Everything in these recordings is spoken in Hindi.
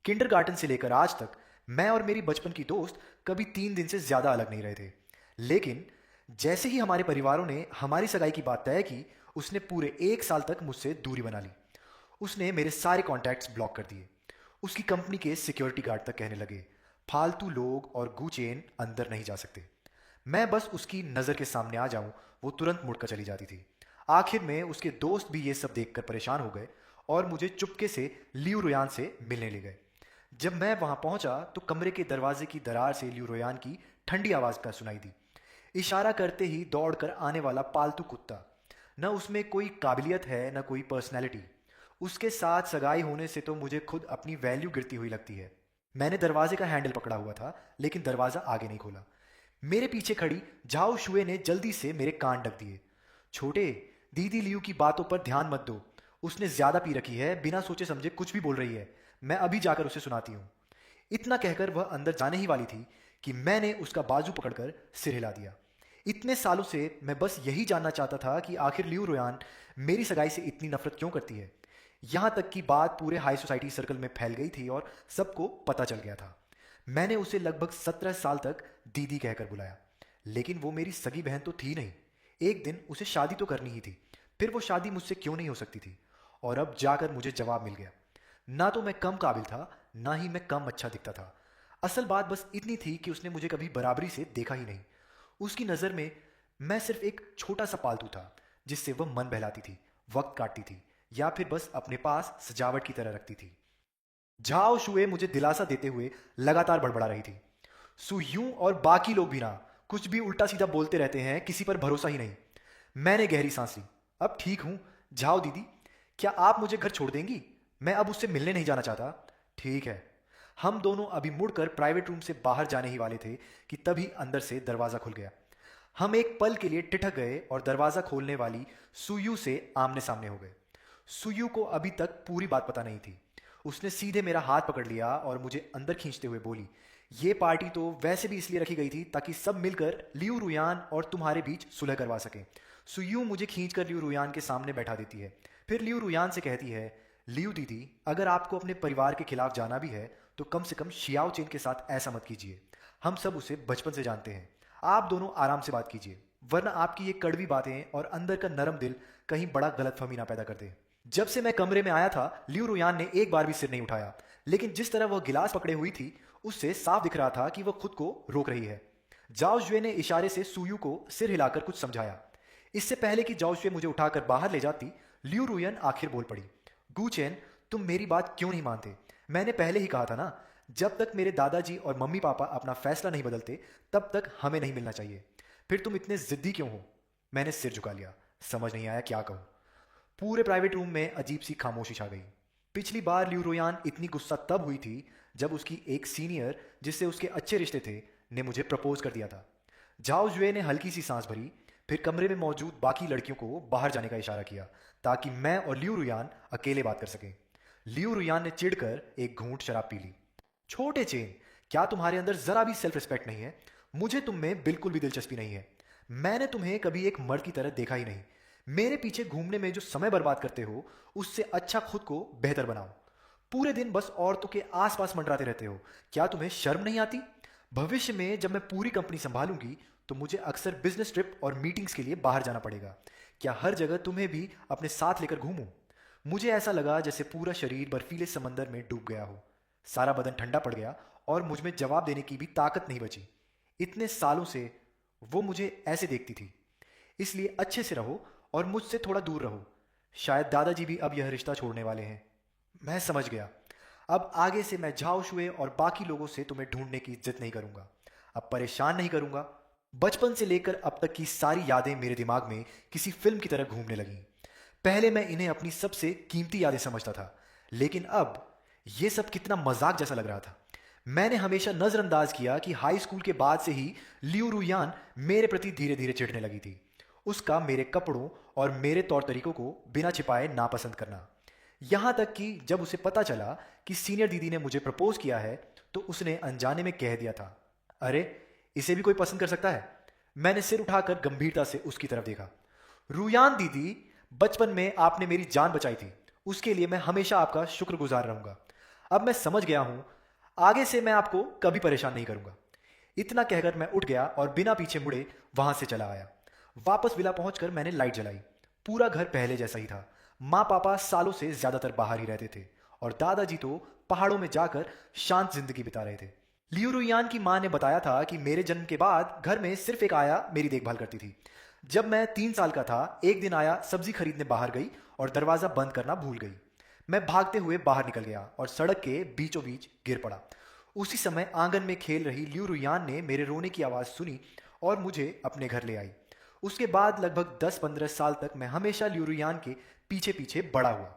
किंडरगार्टन से लेकर आज तक मैं और मेरी बचपन की दोस्त कभी 3 दिन से ज्यादा अलग नहीं रहे थे। लेकिन जैसे ही हमारे परिवारों ने हमारी सगाई की बात तय की, उसने पूरे 1 साल तक मुझसे दूरी बना ली। उसने मेरे सारे कॉन्टैक्ट्स ब्लॉक कर दिए। उसकी कंपनी के सिक्योरिटी गार्ड तक कहने लगे फालतू लोग और गुचेन अंदर नहीं जा सकते। मैं बस उसकी नज़र के सामने आ जाऊं, वो तुरंत मुड़कर चली जाती थी। आखिर में उसके दोस्त भी ये सब देखकर परेशान हो गए और मुझे चुपके से लियू रोयान से मिलने ले गए। जब मैं वहां पहुंचा तो कमरे के दरवाजे की दरार से लियू रोयान की ठंडी आवाज का सुनाई दी। इशारा करते ही दौड़कर आने वाला पालतू कुत्ता। न उसमें कोई काबिलियत है न कोई पर्सनैलिटी। उसके साथ सगाई होने से तो मुझे खुद अपनी वैल्यू गिरती हुई लगती है। मैंने दरवाजे का हैंडल पकड़ा हुआ था, लेकिन दरवाजा आगे नहीं खोला। मेरे पीछे खड़ी झाओ शुए ने जल्दी से मेरे कान ढक दिए। छोटे, दीदी लियू की बातों पर ध्यान मत दो। उसने ज्यादा पी रखी है, बिना सोचे समझे कुछ भी बोल रही है। मैं अभी जाकर उसे सुनाती हूँ। इतना कहकर वह अंदर जाने ही वाली थी कि मैंने उसका बाजू पकड़कर सिर हिला दिया। इतने सालों से मैं बस यही जानना चाहता था कि आखिर लियू रोयान मेरी सगाई से इतनी नफरत क्यों करती है। यहाँ तक कि बात पूरे हाई सोसाइटी सर्कल में फैल गई थी और सबको पता चल गया था। मैंने उसे लगभग 17 साल तक दीदी कहकर बुलाया, लेकिन वो मेरी सगी बहन तो थी नहीं। एक दिन उसे शादी तो करनी ही थी, फिर वो शादी मुझसे क्यों नहीं हो सकती थी। और अब जाकर मुझे जवाब मिल गया। ना तो मैं कम काबिल था, ना ही मैं कम अच्छा दिखता था। असल बात बस इतनी थी कि उसने मुझे कभी बराबरी से देखा ही नहीं। उसकी नज़र में मैं सिर्फ एक छोटा सा पालतू था, जिससे वह मन बहलाती थी, वक्त काटती थी, या फिर बस अपने पास सजावट की तरह रखती थी। झाओ शुए मुझे दिलासा देते हुए लगातार बड़बड़ा रही थी। सुयूं और बाकी लोग भी ना, कुछ भी उल्टा सीधा बोलते रहते हैं, किसी पर भरोसा ही नहीं। मैंने गहरी सांस ली। अब ठीक हूं। झाओ दीदी, क्या आप मुझे घर छोड़ देंगी? मैं अब उससे मिलने नहीं जाना चाहता। ठीक है। हम दोनों अभी मुड़कर प्राइवेट रूम से बाहर जाने ही वाले थे कि तभी अंदर से दरवाजा खुल गया। हम एक पल के लिए ठिठक गए और दरवाजा खोलने वाली सुयू से आमने सामने हो गए। सुयू को अभी तक पूरी बात पता नहीं थी। उसने सीधे मेरा हाथ पकड़ लिया और मुझे अंदर खींचते हुए बोली, ये पार्टी तो वैसे भी इसलिए रखी गई थी ताकि सब मिलकर लियू रुयान और तुम्हारे बीच सुलह करवा सकें। सुयू मुझे खींचकर लियू रुयान के सामने बैठा देती है। फिर लियू रुयान से कहती है, लियू दीदी, अगर आपको अपने परिवार के खिलाफ जाना भी है तो कम से कम शियाओ चेन के साथ ऐसा मत कीजिए। हम सब उसे बचपन से जानते हैं। आप दोनों आराम से बात कीजिए, वरना आपकी ये कड़वी बातें और अंदर का नरम दिल कहीं बड़ा गलतफहमी ना पैदा कर दे। जब से मैं कमरे में आया था, लियू रुयान ने एक बार भी सिर नहीं उठाया, लेकिन जिस तरह वह गिलास पकड़े हुई थी, उससे साफ दिख रहा था कि वह खुद को रोक रही है। जाओ जुए ने इशारे से सुयू को सिर हिलाकर कुछ समझाया। इससे पहले कि जाओ जुए मुझे उठाकर बाहर ले जाती, लियू रुयन आखिर बोल पड़ी, गुचेन, तुम मेरी बात क्यों नहीं मानते? मैंने पहले ही कहा था ना, जब तक मेरे दादाजी और मम्मी पापा अपना फैसला नहीं बदलते तब तक हमें नहीं मिलना चाहिए। फिर तुम इतने जिद्दी क्यों हो? मैंने सिर झुका लिया। समझ नहीं आया क्या कहूं। पूरे प्राइवेट रूम में अजीब सी खामोशी छा गई। पिछली बार लियू रोयान इतनी गुस्सा तब हुई थी जब उसकी एक सीनियर, जिससे उसके अच्छे रिश्ते थे, ने मुझे प्रपोज कर दिया था। झाओ जुए ने हल्की सी सांस भरी, फिर कमरे में मौजूद बाकी लड़कियों को बाहर जाने का इशारा किया ताकि मैं और लियू रुयान अकेले बात कर सकें। लियू रुयान ने चिढ़कर एक घूंट शराब पी ली। छोटे चेन, क्या तुम्हारे अंदर जरा भी सेल्फ रिस्पेक्ट नहीं है? मुझे तुम में बिल्कुल भी दिलचस्पी नहीं है। मैंने तुम्हें कभी एक मर्द की तरह देखा ही नहीं। मेरे पीछे घूमने में जो समय बर्बाद करते हो, उससे अच्छा खुद को बेहतर बनाओ। पूरे दिन बस औरतों के आसपास मंडराते रहते हो। क्या तुम्हें शर्म नहीं आती? भविष्य में जब मैं पूरी कंपनी संभालूंगी तो मुझे अक्सर बिजनेस ट्रिप और मीटिंग्स के लिए बाहर जाना पड़ेगा। क्या हर जगह तुम्हें भी अपने साथ लेकर घूमूं? मुझे ऐसा लगा जैसे पूरा शरीर बर्फीले समंदर में डूब गया हो। सारा बदन ठंडा पड़ गया और मुझ में जवाब देने की भी ताकत नहीं बची। इतने सालों से वो मुझे ऐसे देखती थी। इसलिए अच्छे से रहो और मुझसे थोड़ा दूर रहो। शायद दादाजी भी अब यह रिश्ता छोड़ने वाले हैं। मैं समझ गया। अब आगे से मैं झाओ शुए और बाकी लोगों से तुम्हें ढूंढने की जिद नहीं करूंगा। अब परेशान नहीं करूंगा। बचपन से लेकर अब तक की सारी यादें मेरे दिमाग में किसी फिल्म की तरह घूमने लगीं। पहले मैं इन्हें अपनी सबसे कीमती यादें समझता था, लेकिन अब यह सब कितना मजाक जैसा लग रहा था। मैंने हमेशा नजरअंदाज किया कि हाई स्कूल के बाद से ही लियू रुयान मेरे प्रति धीरे धीरे चिढ़ने लगी थी। उसका मेरे कपड़ों और मेरे तौर तरीकों को बिना छिपाए नापसंद करना। यहां तक कि जब उसे पता चला कि सीनियर दीदी ने मुझे प्रपोज किया है तो उसने अनजाने में कह दिया था, अरे, इसे भी कोई पसंद कर सकता है? मैंने सिर उठाकर गंभीरता से उसकी तरफ देखा। रुयान दीदी, बचपन में आपने मेरी जान बचाई थी, उसके लिए मैं हमेशा आपका शुक्रगुजार रहूंगा। अब मैं समझ गया हूं, आगे से मैं आपको कभी परेशान नहीं करूंगा। इतना कहकर मैं उठ गया और बिना पीछे मुड़े वहां से चला आया। वापस विला पहुंचकर मैंने लाइट जलाई। पूरा घर पहले जैसा ही था। माँ पापा सालों से ज्यादातर बाहर ही रहते थे और दादाजी तो पहाड़ों में जाकर शांत जिंदगी बिता रहे थे। लियू रुयान की माँ ने बताया था कि मेरे जन्म के बाद घर में सिर्फ एक आया मेरी देखभाल करती थी। जब मैं 3 साल का था, एक दिन आया सब्जी खरीदने बाहर गई और दरवाजा बंद करना भूल गई। मैं भागते हुए बाहर निकल गया और सड़क के बीचों बीच गिर पड़ा। उसी समय आंगन में खेल रही लियू रुयान ने मेरे रोने की आवाज़ सुनी और मुझे अपने घर ले आई। उसके बाद लगभग 10-15 साल तक मैं हमेशा लियू रुयान के पीछे पीछे बड़ा हुआ।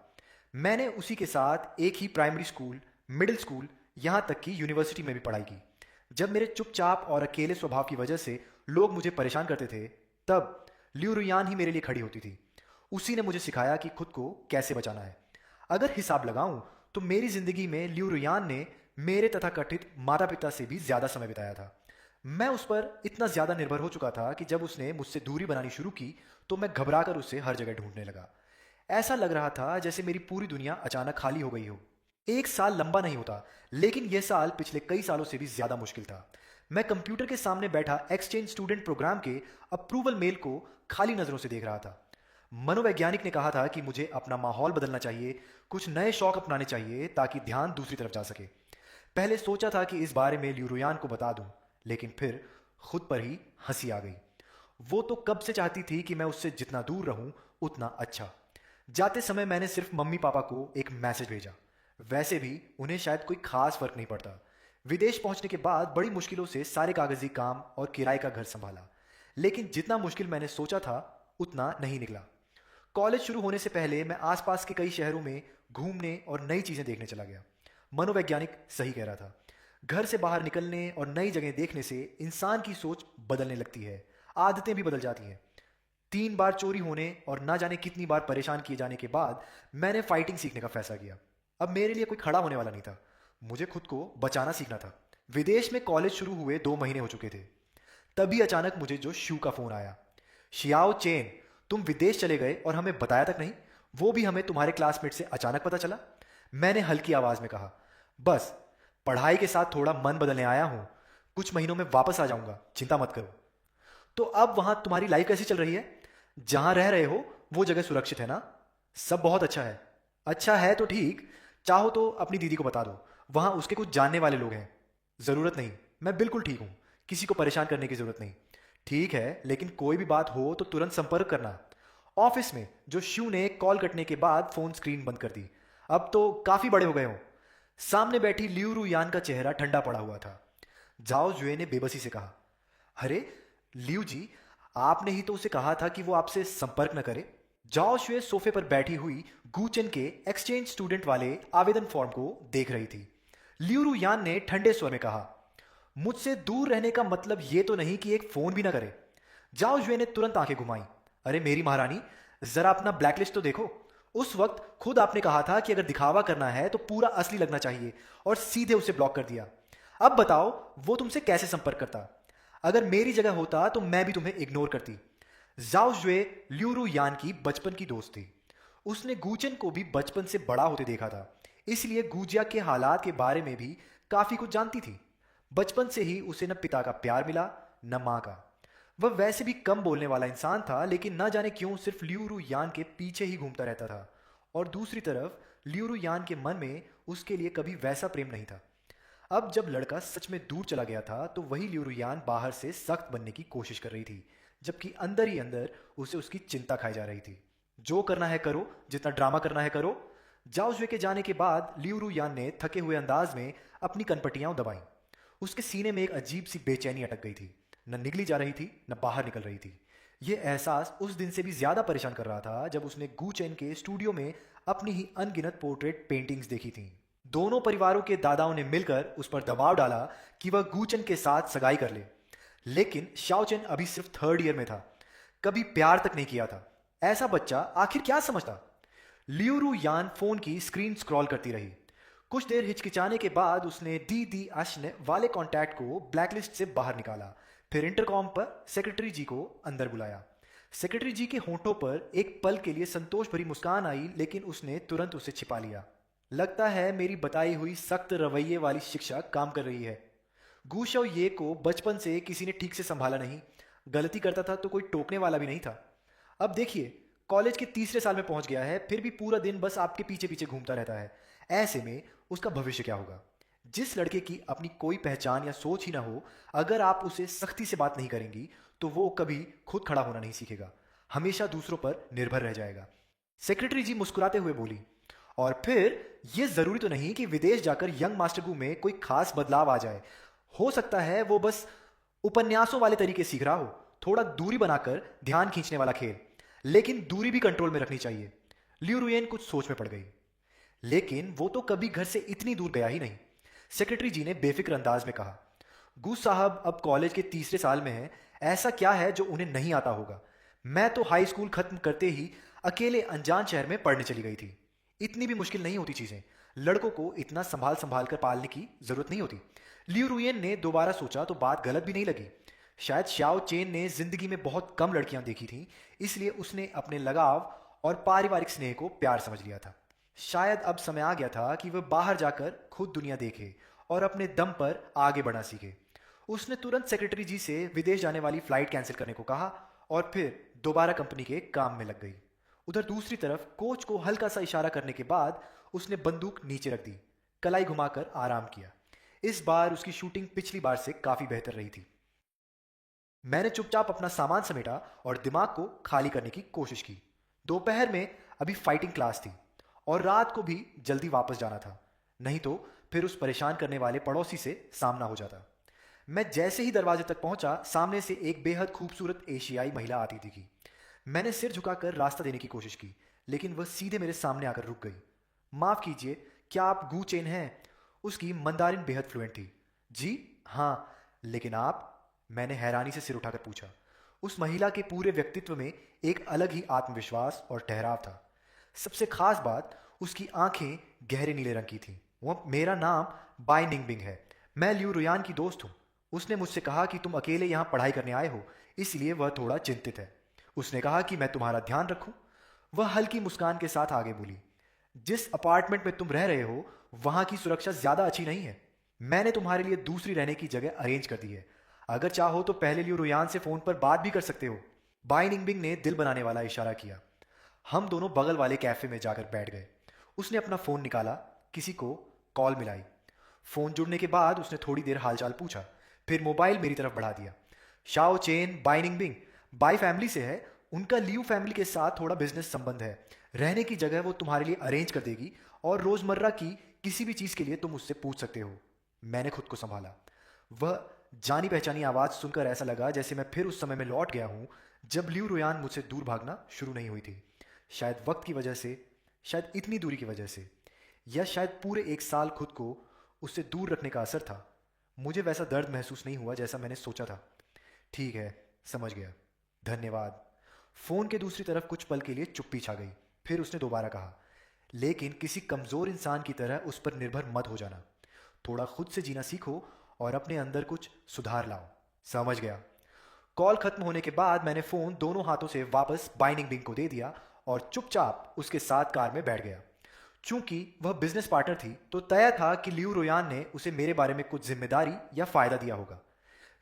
मैंने उसी के साथ एक ही प्राइमरी स्कूल, मिडिल स्कूल, यहाँ तक कि यूनिवर्सिटी में भी पढ़ाई की। जब मेरे चुपचाप और अकेले स्वभाव की वजह से लोग मुझे परेशान करते थे, तब लियू रुयान ही मेरे लिए खड़ी होती थी। उसी ने मुझे सिखाया कि खुद को कैसे बचाना है। अगर हिसाब लगाऊं तो मेरी जिंदगी में लियू रुयान ने मेरे तथाकथित माता पिता से भी ज्यादा समय बिताया था। मैं उस पर इतना ज्यादा निर्भर हो चुका था कि जब उसने मुझसे दूरी बनानी शुरू की तो मैं घबराकर उसे हर जगह ढूंढने लगा। ऐसा लग रहा था जैसे मेरी पूरी दुनिया अचानक खाली हो गई हो। एक साल लंबा नहीं होता, लेकिन यह साल पिछले कई सालों से भी ज्यादा मुश्किल था। मैं कंप्यूटर के सामने बैठा एक्सचेंज स्टूडेंट प्रोग्राम के अप्रूवल मेल को खाली नजरों से देख रहा था। मनोवैज्ञानिक ने कहा था कि मुझे अपना माहौल बदलना चाहिए, कुछ नए शौक अपनाने चाहिए ताकि ध्यान दूसरी तरफ जा सके। पहले सोचा था कि इस बारे में ल्यूरुयान को बता दूं, लेकिन फिर खुद पर ही हंसी आ गई। वो तो कब से चाहती थी कि मैं उससे जितना दूर रहूं उतना अच्छा। जाते समय मैंने सिर्फ मम्मी पापा को एक मैसेज भेजा। वैसे भी उन्हें शायद कोई खास फर्क नहीं पड़ता। विदेश पहुंचने के बाद बड़ी मुश्किलों से सारे कागजी काम और किराए का घर संभाला, लेकिन जितना मुश्किल मैंने सोचा था उतना नहीं निकला। कॉलेज शुरू होने से पहले मैं आसपास के कई शहरों में घूमने और नई चीजें देखने चला गया। मनोवैज्ञानिक सही कह रहा था। घर से बाहर निकलने और नई जगह देखने से इंसान की सोच बदलने लगती है, आदतें भी बदल जाती हैं। 3 बार चोरी होने और ना जाने कितनी बार परेशान किए जाने के बाद मैंने फाइटिंग सीखने का फैसला किया। अब मेरे लिए कोई खड़ा होने वाला नहीं था, मुझे खुद को बचाना सीखना था। विदेश में कॉलेज शुरू हुए 2 महीने हो चुके थे। तभी अचानक मुझे जो शू का फोन आया। शियाओ चेन, तुम विदेश चले गए और हमें बताया तक नहीं, वो भी हमें तुम्हारे क्लासमेट से अचानक पता चला। मैंने हल्की आवाज में कहा, बस पढ़ाई के साथ थोड़ा मन बदलने आया हूं, कुछ महीनों में वापस आ जाऊंगा, चिंता मत करो। तो अब वहां तुम्हारी लाइफ कैसी चल रही है? जहां रह रहे हो वो जगह सुरक्षित है ना? सब बहुत अच्छा है। अच्छा है तो ठीक, चाहो तो अपनी दीदी को बता दो, वहां उसके कुछ जानने वाले लोग हैं। जरूरत नहीं, मैं बिल्कुल ठीक हूं, किसी को परेशान करने की जरूरत नहीं। ठीक है, लेकिन कोई भी बात हो तो तुरंत संपर्क करना। ऑफिस में जो शू ने कॉल कटने के बाद फोन स्क्रीन बंद कर दी। अब तो काफी बड़े हो गए हो। सामने बैठी लियू यान का चेहरा ठंडा पड़ा हुआ था। जाओ जुए ने बेबसी से कहा, अरे लियू जी, आपने ही तो उसे कहा था कि वो आपसे संपर्क न करे। जाओ शुए सोफे पर बैठी हुई गूचेन के एक्सचेंज स्टूडेंट वाले आवेदन फॉर्म को देख रही थी। लियू यान ने ठंडे स्वर में कहा, मुझसे दूर रहने का मतलब ये तो नहीं कि एक फोन भी ना करे। जाओ जुए ने तुरंत आंखें घुमाई। अरे मेरी महारानी, जरा अपना ब्लैकलिस्ट तो देखो। उस वक्त खुद आपने कहा था कि अगर दिखावा करना है तो पूरा असली लगना चाहिए, और सीधे उसे ब्लॉक कर दिया। अब बताओ वो तुमसे कैसे संपर्क करता? अगर मेरी जगह होता तो मैं भी तुम्हें इग्नोर करती। जाओ जुए ल्यूरू यान की बचपन की दोस्त थी। उसने गूचेन को भी बचपन से बड़ा होते देखा था, इसलिए गूजिया के हालात के बारे में भी काफी कुछ जानती थी। बचपन से ही उसे न पिता का प्यार मिला न माँ का। वह वैसे भी कम बोलने वाला इंसान था, लेकिन न जाने क्यों सिर्फ ल्यूरू यान के पीछे ही घूमता रहता था। और दूसरी तरफ ल्यूरू यान के मन में उसके लिए कभी वैसा प्रेम नहीं था। अब जब लड़का सच में दूर चला गया था तो वही ल्यूरू यान बाहर से सख्त बनने की कोशिश कर रही थी, जबकि अंदर ही अंदर उसे उसकी चिंता खाई जा रही थी। जो करना है करो, जितना ड्रामा करना है करो। जाओ जुए के जाने के बाद ल्यूरू यान ने थके हुए अंदाज में अपनी कनपटियां दबाईं। उसके सीने में एक अजीब सी बेचैनी अटक गई थी, न निगली जा रही थी न बाहर निकल रही थी। यह एहसास उस दिन से भी ज्यादा परेशान कर रहा था जब उसने गू चैन के स्टूडियो में अपनी ही अनगिनत पोर्ट्रेट पेंटिंग्स देखी थीं। दोनों परिवारों के दादाओं ने मिलकर उस पर दबाव डाला कि वह गूचन के साथ सगाई कर ले, लेकिन शाओचेन अभी सिर्फ 3rd ईयर में था, कभी प्यार तक नहीं किया था। ऐसा बच्चा आखिर क्या समझता? लियूरू यान फोन की स्क्रीन स्क्रॉल करती रही। कुछ देर हिचकिचाने के बाद उसने दी दी अश्न वाले कॉन्टैक्ट को ब्लैकलिस्ट से बाहर निकाला। फिर इंटरकॉम पर सेक्रेटरी जी को अंदर बुलाया। सेक्रेटरी जी के होंठों पर एक पल के लिए संतोष भरी मुस्कान आई, लेकिन उसने तुरंत उसे छिपा लिया। लगता है मेरी बताई हुई सख्त रवैये वाली शिक्षा काम कर रही है। गूशव ये को बचपन से किसी ने ठीक से संभाला नहीं। गलती करता था तो कोई टोकने वाला भी नहीं था। अब देखिए, कॉलेज के तीसरे साल में पहुंच गया है, फिर भी पूरा दिन बस आपके पीछे पीछे घूमता रहता है। ऐसे में उसका भविष्य क्या होगा? जिस लड़के की अपनी कोई पहचान या सोच ही ना हो, अगर आप उसे सख्ती से बात नहीं करेंगी तो वो कभी खुद खड़ा होना नहीं सीखेगा, हमेशा दूसरों पर निर्भर रह जाएगा। सेक्रेटरी जी मुस्कुराते हुए बोली, और फिर ये जरूरी तो नहीं कि विदेश जाकर यंग मास्टर गू में कोई खास बदलाव आ जाए। हो सकता है वो बस उपन्यासों वाले तरीके सीख रहा हो, थोड़ा दूरी बनाकर ध्यान खींचने वाला खेल। लेकिन दूरी भी कंट्रोल में रखनी चाहिए। लियू रुयेन कुछ सोच में पड़ गई। लेकिन वो तो कभी घर से इतनी दूर गया ही नहीं, सेक्रेटरी जी ने बेफिक्र अंदाज में कहा। गूस साहब अब कॉलेज के तीसरे साल में हैं, ऐसा क्या है जो उन्हें नहीं आता होगा? मैं तो हाई स्कूल खत्म करते ही अकेले अनजान शहर में पढ़ने चली गई थी। इतनी भी मुश्किल नहीं होती चीजें, लड़कों को इतना संभाल संभाल कर पालने की जरूरत नहीं होती। लियू रुयेन ने दोबारा सोचा तो बात गलत भी नहीं लगी। शायद श्याओ चेन ने जिंदगी में बहुत कम लड़कियां देखी थीं, इसलिए उसने अपने लगाव और पारिवारिक स्नेह को प्यार समझ लिया था। शायद अब समय आ गया था कि वह बाहर जाकर खुद दुनिया देखे और अपने दम पर आगे बढ़ना सीखे। उसने तुरंत सेक्रेटरी जी से विदेश जाने वाली फ्लाइट कैंसिल करने को कहा और फिर दोबारा कंपनी के काम में लग गई। उधर दूसरी तरफ कोच को हल्का सा इशारा करने के बाद उसने बंदूक नीचे रख दी, कलाई घुमाकर आराम किया। इस बार उसकी शूटिंग पिछली बार से काफी बेहतर रही थी। मैंने चुपचाप अपना सामान समेटा और दिमाग को खाली करने की कोशिश की। दोपहर में अभी फाइटिंग क्लास थी और रात को भी जल्दी वापस जाना था, नहीं तो फिर उस परेशान करने वाले पड़ोसी से सामना हो जाता। मैं जैसे ही दरवाजे तक पहुंचा, सामने से एक बेहद खूबसूरत एशियाई महिला आती दिखी। मैंने सिर झुकाकर रास्ता देने की कोशिश की, लेकिन वह सीधे मेरे सामने आकर रुक गई। माफ कीजिए, क्या आप गू चेन हैं? उसकी मंदारिन बेहद फ्लुएंट थी। जी हाँ, लेकिन आप? मैंने हैरानी से सिर उठाकर पूछा। उस महिला के पूरे व्यक्तित्व में एक अलग ही आत्मविश्वास और ठहराव था। सबसे खास बात, उसकी आंखें गहरे नीले रंग की थीं। वह मेरा नाम बाय निंगबिंग है, मैं लियू रुयान की दोस्त हूँ। उसने मुझसे कहा कि तुम अकेले यहाँ पढ़ाई करने आए हो, इसलिए वह थोड़ा चिंतित है। उसने कहा कि मैं तुम्हारा ध्यान रखूं। वह हल्की मुस्कान के साथ आगे बोली, जिस अपार्टमेंट में तुम रह रहे हो वहां की सुरक्षा ज्यादा अच्छी नहीं है। मैंने तुम्हारे लिए दूसरी रहने की जगह अरेंज कर दी है। अगर चाहो तो पहले लियो रुयान से फोन पर बात भी कर सकते हो। बाई निंगबिंग ने दिल बनाने वाला इशारा किया। हम दोनों बगल वाले कैफे में जाकर बैठ गए। उसने अपना फोन निकाला, किसी को कॉल मिलाई। फोन जुड़ने के बाद उसने थोड़ी देर हालचाल पूछा, फिर मोबाइल मेरी तरफ बढ़ा दिया। Shao Chen Bai Ningbing Bai family से है। उनका लियू फैमिली के साथ थोड़ा बिजनेस संबंध है। रहने की जगह वो तुम्हारे लिए अरेंज कर देगी और रोजमर्रा की किसी भी चीज के लिए तुम उससे पूछ सकते हो। मैंने खुद को संभाला। वह जानी पहचानी आवाज सुनकर ऐसा लगा जैसे मैं फिर उस समय में लौट गया हूं जब लियू रुयान मुझसे दूर भागना शुरू नहीं हुई थी। शायद वक्त की वजह से, शायद इतनी दूरी की वजह से, या शायद पूरे एक साल खुद को उससे दूर रखने का असर था। मुझे वैसा दर्द महसूस नहीं हुआ जैसा मैंने सोचा था। ठीक है, समझ गया, धन्यवाद। फोन के दूसरी तरफ कुछ पल के लिए चुप्पी छा गई। फिर उसने दोबारा कहा, लेकिन किसी कमजोर इंसान की तरह उस पर निर्भर मत हो जाना। थोड़ा खुद से जीना सीखो और अपने अंदर कुछ सुधार लाओ। समझ गया। कॉल खत्म होने के बाद मैंने फोन दोनों हाथों से वापस बाइनिंग बिंग को दे दिया और चुपचाप उसके साथ कार में बैठ गया। चूंकि वह बिजनेस पार्टनर थी तो तय था कि लियू रोयान ने उसे मेरे बारे में कुछ जिम्मेदारी या फायदा दिया होगा।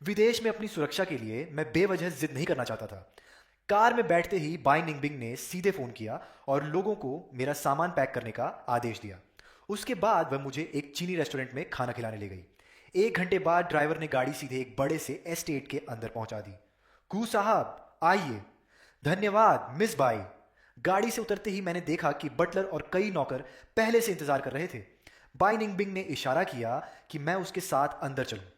विदेश में अपनी सुरक्षा के लिए मैं बेवजह जिद नहीं करना चाहता था। कार में बैठते ही बाई निंगबिंग ने सीधे फोन किया और लोगों को मेरा सामान पैक करने का आदेश दिया। उसके बाद वह मुझे एक चीनी रेस्टोरेंट में खाना खिलाने ले गई। 1 घंटे बाद ड्राइवर ने गाड़ी सीधे एक बड़े से एस्टेट के अंदर पहुंचा दी। कू साहब आइए। धन्यवाद मिस बाई। गाड़ी से उतरते ही मैंने देखा कि बटलर और कई नौकर पहले से इंतजार कर रहे थे। बाई निंगबिंग ने इशारा किया कि मैं उसके साथ अंदर चलूं।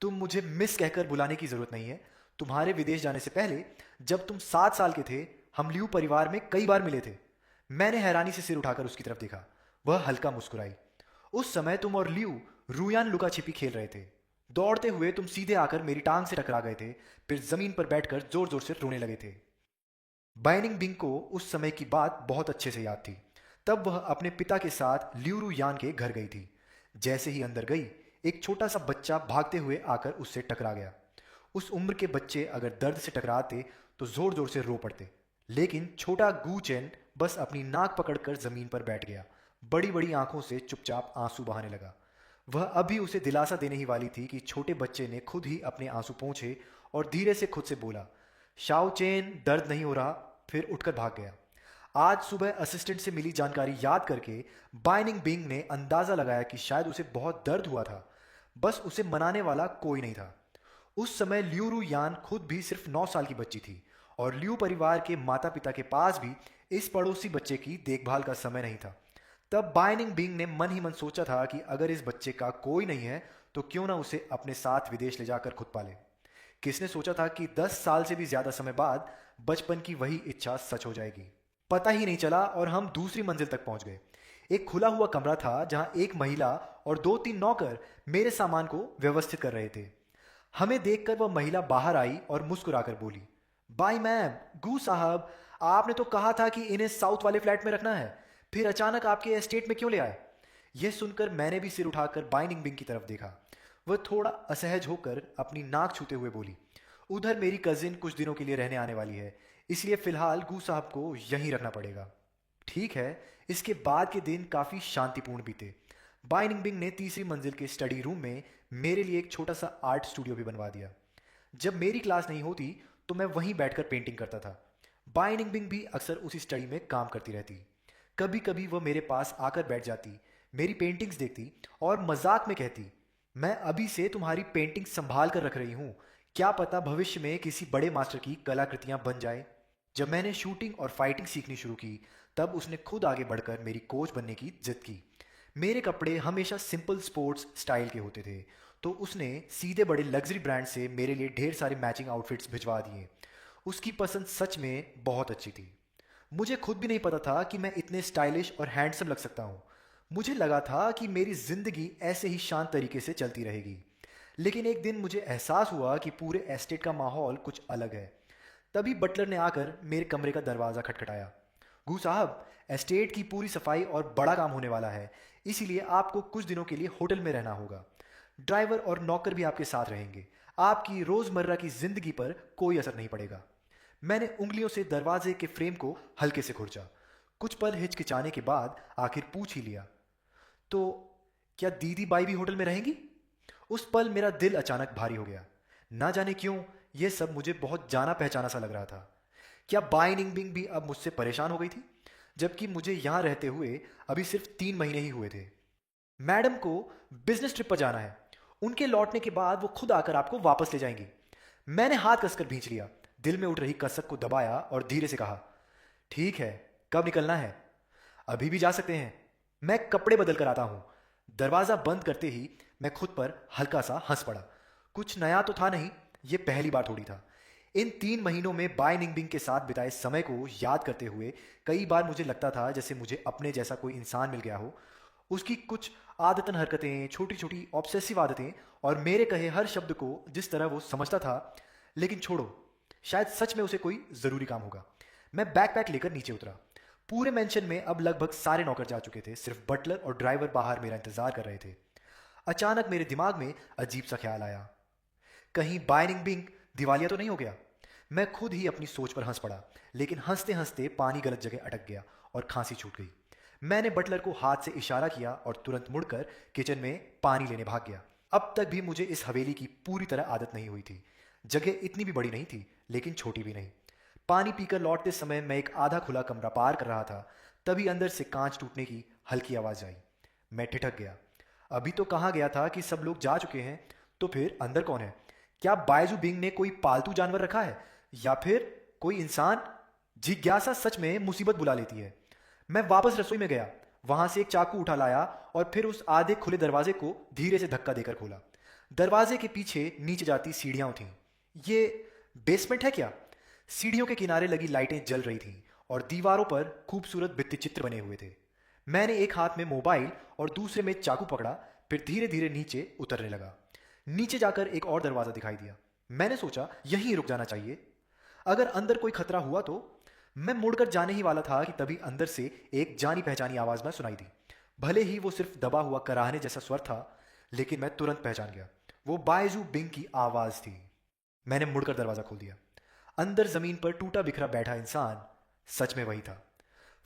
तुम मुझे मिस कहकर बुलाने की जरूरत नहीं है। तुम्हारे विदेश जाने से पहले जब तुम 7 साल के थे, हम लियू परिवार में कई बार मिले थे। मैंने हैरानी से सिर उठाकर उसकी तरफ देखा। वह हल्का मुस्कुराई। उस समय तुम और लियू रूयान लुका छिपी खेल रहे थे। दौड़ते हुए तुम सीधे आकर मेरी टांग से टकरा गए थे, फिर जमीन पर बैठकर जोर जोर से रोने लगे थे। बाइनिंग बिंग को उस समय की बात बहुत अच्छे से याद थी। तब वह अपने पिता के साथ ल्यूरू यान के घर गई थी। जैसे ही अंदर गई, एक छोटा सा बच्चा भागते हुए आकर उससे टकरा गया। उस उम्र के बच्चे अगर दर्द से टकराते तो जोर जोर से रो पड़ते, लेकिन छोटा गू चेन बस अपनी नाक पकड़कर जमीन पर बैठ गया। बड़ी बड़ी आंखों से चुपचाप आंसू बहाने लगा। वह अभी उसे दिलासा देने ही वाली थी कि छोटे बच्चे ने खुद ही अपने आंसू पोंछे और धीरे से खुद से बोला, शाओ चेन, दर्द नहीं हो रहा। फिर उठकर भाग गया। आज सुबह असिस्टेंट से मिली जानकारी याद करके बाइनिंग बिंग ने अंदाजा लगाया कि शायद उसे बहुत दर्द हुआ था, बस उसे मनाने वाला कोई नहीं था। उस समय लियू रु यान खुद भी सिर्फ 9 साल की बच्ची थी और लियू परिवार के माता पिता के पास भी इस पड़ोसी बच्चे की देखभाल का समय नहीं था। तब बाइनिंग बिंग ने मन ही मन सोचा था कि अगर इस बच्चे का कोई नहीं है तो क्यों ना उसे अपने साथ विदेश ले जाकर खुद पाले। किसने सोचा था कि 10 साल से भी ज्यादा समय बाद बचपन की वही इच्छा सच हो जाएगी। पता ही नहीं चला और हम दूसरी मंजिल तक पहुंच गए। एक खुला हुआ कमरा था जहां एक महिला और 2-3 नौकर मेरे सामान को व्यवस्थित कर रहे थे। हमें देखकर वह महिला बाहर आई और मुस्कुराकर बोली, बाय मैम, गू साहब, आपने तो कहा था कि इन्हें साउथ वाले फ्लैट में रखना है, फिर अचानक आपके एस्टेट में क्यों ले आए? यह सुनकर मैंने भी सिर उठाकर बाइनिंग बिंग की तरफ देखा। वह थोड़ा असहज होकर अपनी नाक छूते हुए बोली, उधर मेरी कजिन कुछ दिनों के लिए रहने आने वाली है, इसलिए फिलहाल गू साहब को यहीं रखना पड़ेगा। ठीक है। इसके बाद के दिन काफ़ी शांतिपूर्ण बीते। बाइनिंग बिंग ने तीसरी मंजिल के स्टडी रूम में मेरे लिए एक छोटा सा आर्ट स्टूडियो भी बनवा दिया। जब मेरी क्लास नहीं होती तो मैं वहीं बैठकर पेंटिंग करता था। बाइनिंग बिंग भी अक्सर उसी स्टडी में काम करती रहती। कभी कभी वह मेरे पास आकर बैठ जाती, मेरी पेंटिंग्स देखती और मजाक में कहती, मैं अभी से तुम्हारी पेंटिंग संभाल कर रख रही हूँ, क्या पता भविष्य में किसी बड़े मास्टर की कलाकृतियां बन जाए। जब मैंने शूटिंग और फाइटिंग सीखनी शुरू की तब उसने खुद आगे बढ़कर मेरी कोच बनने की जिद की। मेरे कपड़े हमेशा सिंपल स्पोर्ट्स स्टाइल के होते थे, तो उसने सीधे बड़े लग्जरी ब्रांड से मेरे लिए ढेर सारे मैचिंग आउटफिट्स भिजवा दिए। उसकी पसंद सच में बहुत अच्छी थी। मुझे खुद भी नहीं पता था कि मैं इतने स्टाइलिश और हैंडसम लग सकता हूँ। मुझे लगा था कि मेरी जिंदगी ऐसे ही शांत तरीके से चलती रहेगी। लेकिन एक दिन मुझे एहसास हुआ कि पूरे एस्टेट का माहौल कुछ अलग है। तभी बटलर ने आकर मेरे कमरे का दरवाज़ा खटखटाया। गू साहब, एस्टेट की पूरी सफाई और बड़ा काम होने वाला है, इसीलिए आपको कुछ दिनों के लिए होटल में रहना होगा। ड्राइवर और नौकर भी आपके साथ रहेंगे। आपकी रोज़मर्रा की जिंदगी पर कोई असर नहीं पड़ेगा। मैंने उंगलियों से दरवाजे के फ्रेम को हल्के से खुरचा। कुछ पल हिचकिचाने के बाद आखिर पूछ ही लिया, तो क्या दीदी बाई भी होटल में रहेंगी? उस पल मेरा दिल अचानक भारी हो गया। ना जाने क्यों यह सब मुझे बहुत जाना पहचाना सा लग रहा था। क्या बाइनिंग बिंग भी अब मुझसे परेशान हो गई थी, जबकि मुझे यहां रहते हुए अभी सिर्फ 3 महीने ही हुए थे। मैडम को बिजनेस ट्रिप पर जाना है, उनके लौटने के बाद वो खुद आकर आपको वापस ले जाएंगी। मैंने हाथ कसकर भींच लिया, दिल में उठ रही कसक को दबाया और धीरे से कहा, ठीक है, कब निकलना है? अभी भी जा सकते हैं, मैं कपड़े बदल कर आता हूं। दरवाजा बंद करते ही मैं खुद पर हल्का सा हंस पड़ा। कुछ नया तो था नहीं, ये पहली बार थोड़ी था। इन 3 महीनों में बाय निंगबिंग के साथ बिताए समय को याद करते हुए कई बार मुझे लगता था जैसे मुझे अपने जैसा कोई इंसान मिल गया हो। उसकी कुछ आदतन हरकतें, छोटी छोटी ऑब्सेसिव आदतें और मेरे कहे हर शब्द को जिस तरह वो समझता था। लेकिन छोड़ो, शायद सच में उसे कोई ज़रूरी काम होगा। मैं बैकपैक लेकर नीचे उतरा। पूरे मेंशन में अब लगभग सारे नौकर जा चुके थे, सिर्फ बटलर और ड्राइवर बाहर मेरा इंतजार कर रहे थे। अचानक मेरे दिमाग में अजीब सा ख्याल आया, कहीं बाइनिंग बिंग दिवालिया तो नहीं हो गया। मैं खुद ही अपनी सोच पर हंस पड़ा, लेकिन हंसते हंसते पानी गलत जगह अटक गया और खांसी छूट गई। मैंने बटलर को हाथ से इशारा किया और तुरंत मुड़कर किचन में पानी लेने भाग गया। अब तक भी मुझे इस हवेली की पूरी तरह आदत नहीं हुई थी। जगह इतनी भी बड़ी नहीं थी, लेकिन छोटी भी नहीं। पानी पीकर लौटते समय मैं एक आधा खुला कमरा पार कर रहा था, तभी अंदर से कांच टूटने की हल्की आवाज आई। मैं ठिठक गया। अभी तो कहा गया था कि सब लोग जा चुके हैं, तो फिर अंदर कौन है? क्या बायजू बिंग ने कोई पालतू जानवर रखा है या फिर कोई इंसान? जिज्ञासा सच में मुसीबत बुला लेती है। मैं वापस रसोई में गया, वहां से एक चाकू उठा लाया और फिर उस आधे खुले दरवाजे को धीरे से धक्का देकर खोला। दरवाजे के पीछे नीचे जाती सीढ़ियां थीं। ये बेसमेंट है क्या? सीढ़ियों के किनारे लगी लाइटें जल रही थीं और दीवारों पर खूबसूरत भित्ति चित्र बने हुए थे। मैंने एक हाथ में मोबाइल और दूसरे में चाकू पकड़ा, फिर धीरे धीरे नीचे उतरने लगा। नीचे जाकर एक और दरवाजा दिखाई दिया। मैंने सोचा यहीं रुक जाना चाहिए, अगर अंदर कोई खतरा हुआ तो। मैं मुड़कर जाने ही वाला था कि तभी अंदर से एक जानी पहचानी आवाज में सुनाई दी। भले ही वो सिर्फ दबा हुआ कराहने जैसा स्वर था, लेकिन मैं तुरंत पहचान गया, वो बायजू बिंग की आवाज थी। मैंने मुड़कर दरवाजा खोल दिया। अंदर जमीन पर टूटा बिखरा बैठा इंसान सच में वही था।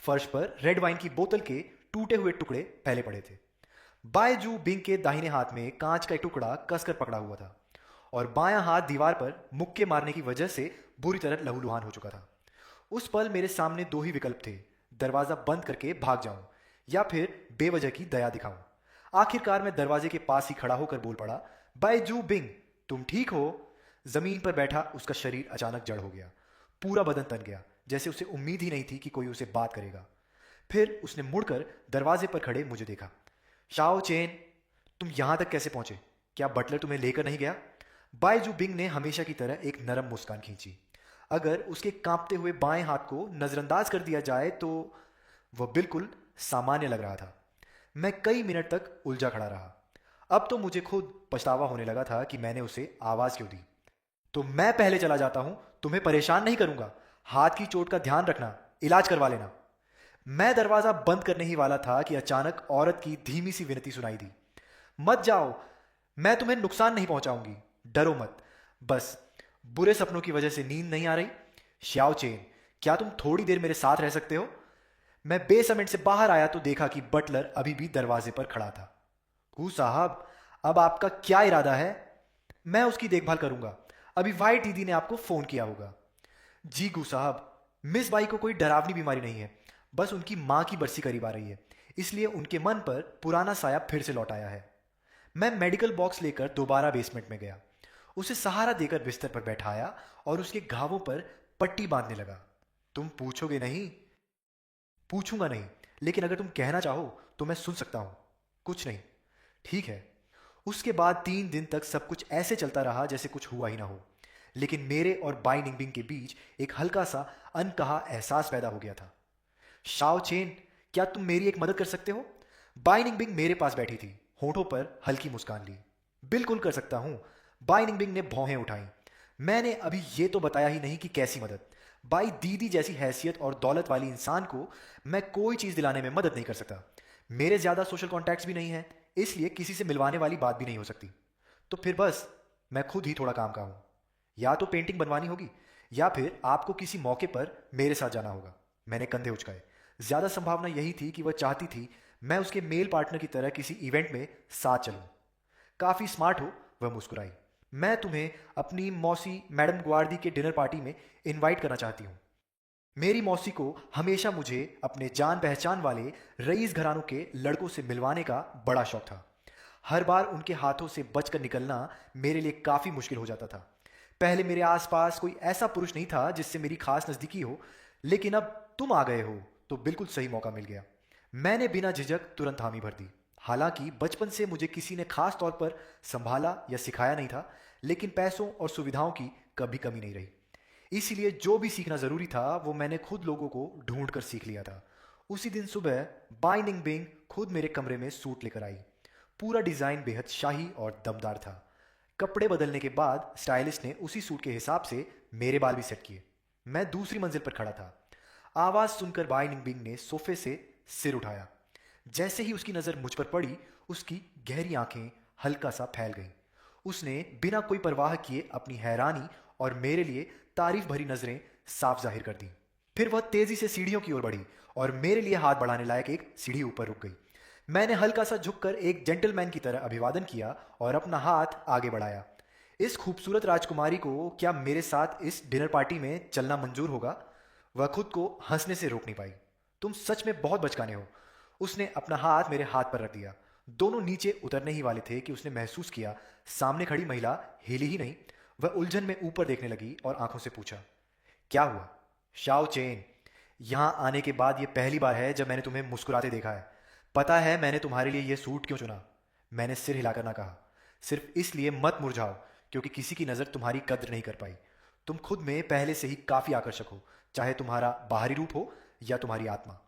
फर्श पर रेड वाइन की बोतल के टूटे हुए टुकड़े फैले पड़े थे। बाय जू बिंग के दाहिने हाथ में कांच का एक टुकड़ा कसकर पकड़ा हुआ था और बायां हाथ दीवार पर मुक्के मारने की वजह से बुरी तरह लहूलुहान हो चुका था। उस पल मेरे सामने दो ही विकल्प थे, दरवाजा बंद करके भाग जाऊं या फिर बेवजह की दया दिखाऊं। आखिरकार मैं दरवाजे के पास ही खड़ा होकर बोल पड़ा, बाय जू बिंग, तुम ठीक हो? जमीन पर बैठा उसका शरीर अचानक जड़ हो गया। पूरा बदन तन गया, जैसे उसे उम्मीद ही नहीं थी कि कोई उसे बात करेगा। फिर उसने मुड़कर दरवाजे पर खड़े मुझे देखा। शाओ चेन, तुम यहां तक कैसे पहुंचे? क्या बटलर तुम्हें लेकर नहीं गया? बायजू बिंग ने हमेशा की तरह एक नरम मुस्कान खींची। अगर उसके कांपते हुए बाएं हाथ को नजरअंदाज कर दिया जाए तो वह बिल्कुल सामान्य लग रहा था। मैं कई मिनट तक उलझा खड़ा रहा। अब तो मुझे खुद पछतावा होने लगा था कि मैंने उसे आवाज क्यों दी। तो मैं पहले चला जाता हूं, तुम्हें परेशान नहीं करूंगा। हाथ की चोट का ध्यान रखना, इलाज करवा लेना। मैं दरवाजा बंद करने ही वाला था कि अचानक औरत की धीमी सी विनती सुनाई दी, मत जाओ, मैं तुम्हें नुकसान नहीं पहुंचाऊंगी, डरो मत। बस बुरे सपनों की वजह से नींद नहीं आ रही? श्याओ चेन, क्या तुम थोड़ी देर मेरे साथ रह सकते हो? मैं बेसमेंट से बाहर आया तो देखा कि बटलर अभी भी दरवाजे पर खड़ा था। कू साहब, अब आपका क्या इरादा है? मैं उसकी देखभाल करूंगा। अभी वाइट दीदी ने आपको फोन किया होगा। जी गू साहब, मिस बाई को कोई डरावनी बीमारी नहीं है, बस उनकी माँ की बरसी करीब आ रही है, इसलिए उनके मन पर पुराना साया फिर से लौट आया है। मैं मेडिकल बॉक्स लेकर दोबारा बेसमेंट में गया, उसे सहारा देकर बिस्तर पर बैठाया और उसके घावों पर पट्टी बांधने लगा। तुम पूछोगे नहीं? पूछूंगा नहीं, लेकिन अगर तुम कहना चाहो तो मैं सुन सकता हूं। कुछ नहीं, ठीक है। उसके बाद 3 दिन तक सब कुछ ऐसे चलता रहा जैसे कुछ हुआ ही ना हो, लेकिन मेरे और बाई निंगबिंग के बीच एक हल्का सा अनकहा एहसास पैदा हो गया था। शाओ चेन, क्या तुम मेरी एक मदद कर सकते हो? बाई निंगबिंग मेरे पास बैठी थी, होठों पर हल्की मुस्कान ली। बिल्कुल कर सकता हूं। बाई निंगबिंग ने भौहें उठाई। मैंने अभी ये तो बताया ही नहीं कि कैसी मदद। बाई दीदी जैसी हैसियत और दौलत वाली इंसान को मैं कोई चीज दिलाने में मदद नहीं कर सकता। मेरे ज्यादा सोशल कॉन्टैक्ट्स भी नहीं है, इसलिए किसी से मिलवाने वाली बात भी नहीं हो सकती। तो फिर बस मैं खुद ही थोड़ा काम का हूं। या तो पेंटिंग बनवानी होगी या फिर आपको किसी मौके पर मेरे साथ जाना होगा। मैंने कंधे उचकाए। ज्यादा संभावना यही थी कि वह चाहती थी मैं उसके मेल पार्टनर की तरह किसी इवेंट में साथ चलूं। काफी स्मार्ट हो, वह मुस्कुराई। मैं तुम्हें अपनी मौसी मैडम ग्वार्दी के डिनर पार्टी में इनवाइट करना चाहती हूँ। मेरी मौसी को हमेशा मुझे अपने जान पहचान वाले रईस घरानों के लड़कों से मिलवाने का बड़ा शौक था। हर बार उनके हाथों से बचकर निकलना मेरे लिए काफी मुश्किल हो जाता था। पहले मेरे आसपास कोई ऐसा पुरुष नहीं था जिससे मेरी खास नजदीकी हो, लेकिन अब तुम आ गए हो तो बिल्कुल सही मौका मिल गया। मैंने बिना झिझक तुरंत हामी भर दी। हालांकि बचपन से मुझे किसी ने खास तौर पर संभाला या सिखाया नहीं था, लेकिन पैसों और सुविधाओं की कभी कमी नहीं रही। इसीलिए जो भी सीखना जरूरी था वो मैंने खुद लोगों को ढूंढ कर सीख लिया था। उसी दिन सुबह बाई निंगबिंग खुद मेरे कमरे में सूट लेकर आई। पूरा डिजाइन बेहद शाही और दमदार था। कपड़े बदलने के बाद स्टाइलिस्ट ने उसी सूट के हिसाब से मेरे बाल भी सेट किए। मैं दूसरी मंजिल पर खड़ा था। आवाज सुनकर बाई निंगबिंग ने सोफे से सिर उठाया। जैसे ही उसकी नजर मुझ पर पड़ी, उसकी गहरी आंखें हल्का सा फैल गईं। उसने बिना कोई परवाह किए अपनी हैरानी और मेरे लिए तारीफ भरी नजरें साफ जाहिर कर दी। फिर वह तेजी से सीढ़ियों की ओर बढ़ी और मेरे लिए हाथ बढ़ाने लायक एक सीढ़ी ऊपर रुक गई। मैंने हल्का सा झुककर एक जेंटलमैन की तरह अभिवादन किया और अपना हाथ आगे बढ़ाया। इस खूबसूरत राजकुमारी को क्या मेरे साथ इस डिनर पार्टी में चलना मंजूर होगा? वह खुद को हंसने से रोक नहीं पाई। तुम सच में बहुत बचकाने हो। उसने अपना हाथ मेरे हाथ पर रख दिया। दोनों नीचे उतरने ही वाले थे कि उसने महसूस किया सामने खड़ी महिला हिली ही नहीं। वह उलझन में ऊपर देखने लगी और आंखों से पूछा, क्या हुआ? शाओ चेन, यहां आने के बाद यह पहली बार है जब मैंने तुम्हें मुस्कुराते देखा है। पता है मैंने तुम्हारे लिए यह सूट क्यों चुना? मैंने सिर हिलाकर ना कहा, सिर्फ इसलिए मत मुरझाओ क्योंकि किसी की नजर तुम्हारी कद्र नहीं कर पाई। तुम खुद में पहले से ही काफी आकर्षक हो, चाहे तुम्हारा बाहरी रूप हो या तुम्हारी आत्मा।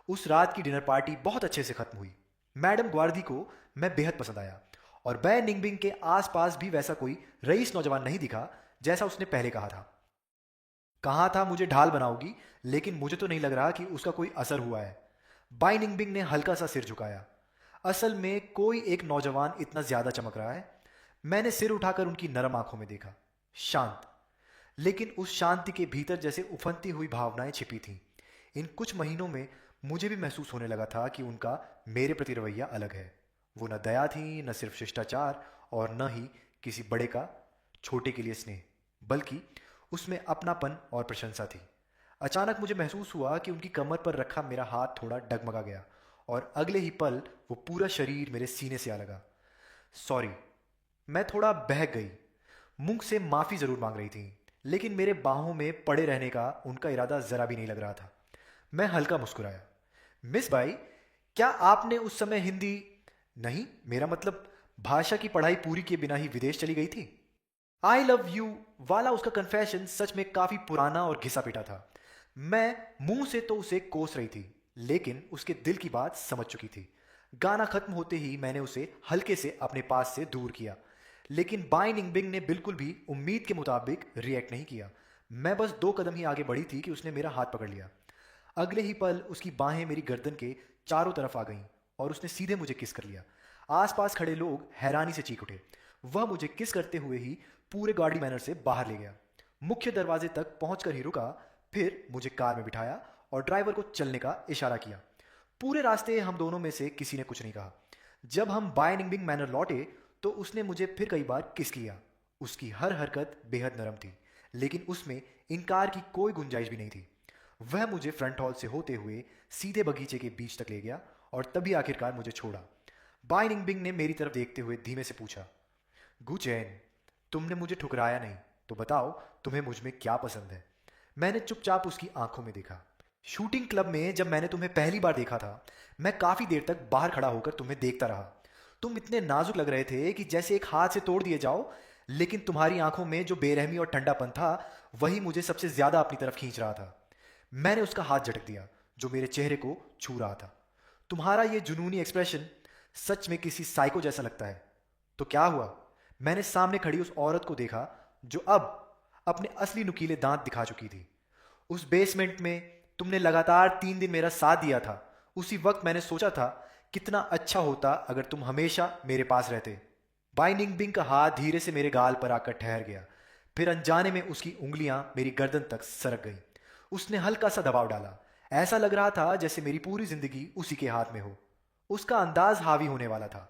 उस रात की डिनर पार्टी बहुत अच्छे से खत्म हुई। मैडम ग्वार्दी को मैं बेहद पसंद आया और बै निंगबिंग के आसपास भी वैसा कोई रईस नौजवान नहीं दिखा जैसा उसने पहले कहा था। कहा था मुझे ढाल बनाओगी, लेकिन मुझे तो नहीं लग रहा कि उसका कोई असर हुआ है। बाई निंगबिंग ने हल्का सा सिर झुकाया। असल में कोई एक नौजवान इतना ज्यादा चमक रहा है। मैंने सिर उठाकर उनकी नरम आंखों में देखा। शांत, लेकिन उस शांति के भीतर जैसे उफनती हुई भावनाएं छिपी थीं। इन कुछ महीनों में मुझे भी महसूस होने लगा था कि उनका मेरे प्रति रवैया अलग है। वो न दया थी, न सिर्फ शिष्टाचार, और न ही किसी बड़े का छोटे के लिए स्नेह, बल्कि उसमें अपनापन और प्रशंसा थी। अचानक मुझे महसूस हुआ कि उनकी कमर पर रखा मेरा हाथ थोड़ा डगमगा गया, और अगले ही पल वो पूरा शरीर मेरे सीने से आ लगा। सॉरी, मैं थोड़ा बहक गई। मुंह से माफ़ी ज़रूर मांग रही थी, लेकिन मेरे बाहों में पड़े रहने का उनका इरादा ज़रा भी नहीं लग रहा था। मैं हल्का मुस्कुराया। मिस बाई, क्या आपने उस समय हिंदी? नहीं, मेरा मतलब भाषा की पढ़ाई पूरी किए बिना ही विदेश चली गई थी। आई लव यू वाला उसका कन्फेशन सच में काफी पुराना और घिसा पिटा था। मैं मुंह से तो उसे कोस रही थी, लेकिन उसके दिल की बात समझ चुकी थी। गाना खत्म होते ही मैंने उसे हल्के से अपने पास से दूर किया, लेकिन बाई निंगबिंग ने बिल्कुल भी उम्मीद के मुताबिक रिएक्ट नहीं किया। मैं बस 2 कदम ही आगे बढ़ी थी कि उसने मेरा हाथ पकड़ लिया। अगले ही पल उसकी बाहें मेरी गर्दन के चारों तरफ आ गईं और उसने सीधे मुझे किस कर लिया। आसपास खड़े लोग हैरानी से चीख उठे। वह मुझे किस करते हुए ही पूरे गाड़ी मैनर से बाहर ले गया। मुख्य दरवाजे तक पहुंचकर ही रुका, फिर मुझे कार में बिठाया और ड्राइवर को चलने का इशारा किया। पूरे रास्ते हम दोनों में से किसी ने कुछ नहीं कहा। जब हम बाय निंगबिंग मैनर लौटे तो उसने मुझे फिर कई बार किस किया। उसकी हर हरकत बेहद नरम थी, लेकिन उसमें इनकार की कोई गुंजाइश भी नहीं थी। वह मुझे फ्रंट हॉल से होते हुए सीधे बगीचे के बीच तक ले गया और तभी आखिरकार मुझे छोड़ा। बाय निंगबिंग ने मेरी तरफ देखते हुए धीमे से पूछा, गुचैन, तुमने मुझे ठुकराया नहीं, तो बताओ तुम्हें मुझ में क्या पसंद है। मैंने चुपचाप उसकी आंखों में देखा। शूटिंग क्लब में जब मैंने तुम्हें पहली बार देखा था, मैं काफी देर तक बाहर खड़ा होकर तुम्हें देखता रहा। तुम इतने नाजुक लग रहे थे कि जैसे एक हाथ से तोड़ दिए जाओ, लेकिन तुम्हारी आंखों में जो बेरहमी और ठंडापन था, वही मुझे सबसे ज्यादा अपनी तरफ खींच रहा था। मैंने उसका हाथ झटक दिया जो मेरे चेहरे को छू रहा था। तुम्हारा ये जुनूनी एक्सप्रेशन सच में किसी साइको जैसा लगता है। तो क्या हुआ? मैंने सामने खड़ी उस औरत को देखा जो अब अपने असली नुकीले दांत दिखा चुकी थी। उस बेसमेंट में तुमने लगातार 3 दिन मेरा साथ दिया था। उसी वक्त मैंने सोचा था कितना अच्छा होता अगर तुम हमेशा मेरे पास रहते। बाइनिंग बिंग का हाथ धीरे से मेरे गाल पर आकर ठहर गया, फिर अनजाने में उसकी उंगलियां मेरी गर्दन तक सरक गईं। उसने हल्का सा दबाव डाला। ऐसा लग रहा था जैसे मेरी पूरी जिंदगी उसी के हाथ में हो। उसका अंदाज हावी होने वाला था,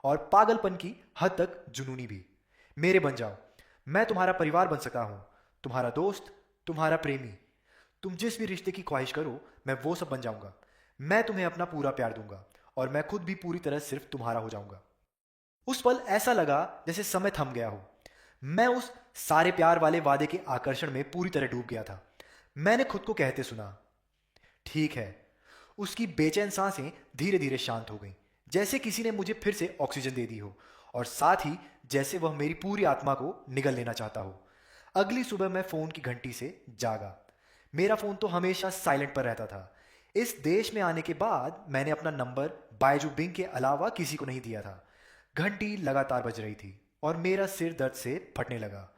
और पागलपन की हद तक जुनूनी भी। मेरे बन जाओ, मैं तुम्हारा परिवार बन सका हूं, तुम्हारा दोस्त, तुम्हारा प्रेमी। तुम जिस भी रिश्ते की ख्वाहिश करो, मैं वो सब बन जाऊंगा। मैं तुम्हें अपना पूरा प्यार दूंगा, और मैं खुद भी पूरी तरह सिर्फ तुम्हारा हो जाऊंगा। उस पल ऐसा लगा जैसे समय थम गया हो। मैं उस सारे प्यार वाले वादे के आकर्षण में पूरी तरह डूब गया था। मैंने खुद को कहते सुना, ठीक है। उसकी बेचैन सांसें धीरे धीरे शांत हो गईं, जैसे किसी ने मुझे फिर से ऑक्सीजन दे दी हो, और साथ ही जैसे वह मेरी पूरी आत्मा को निगल लेना चाहता हो। अगली सुबह मैं फोन की घंटी से जागा। मेरा फोन तो हमेशा साइलेंट पर रहता था। इस देश में आने के बाद मैंने अपना नंबर बायजू बिंग के अलावा किसी को नहीं दिया था। घंटी लगातार बज रही थी और मेरा सिर दर्द से फटने लगा।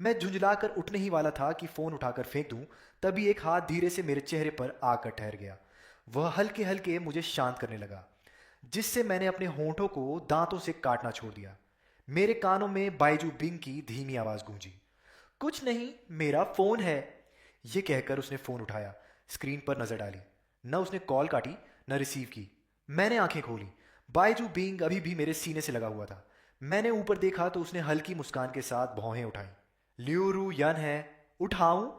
मैं झुंझलाकर उठने ही वाला था कि फोन उठाकर फेंक दूं, तभी एक हाथ धीरे से मेरे चेहरे पर आकर ठहर गया। वह हल्के हल्के मुझे शांत करने लगा, जिससे मैंने अपने होंठों को दांतों से काटना छोड़ दिया। मेरे कानों में बायजू बिंग की धीमी आवाज गूंजी, कुछ नहीं, मेरा फोन है। यह कहकर उसने फोन उठाया, स्क्रीन पर नजर डाली। न उसने कॉल काटी, न रिसीव की। मैंने आंखें खोली। बायजू बिंग अभी भी मेरे सीने से लगा हुआ था। मैंने ऊपर देखा तो उसने हल्की मुस्कान के साथ भौहें उठाई। ल्यूरू यन है, उठाऊं?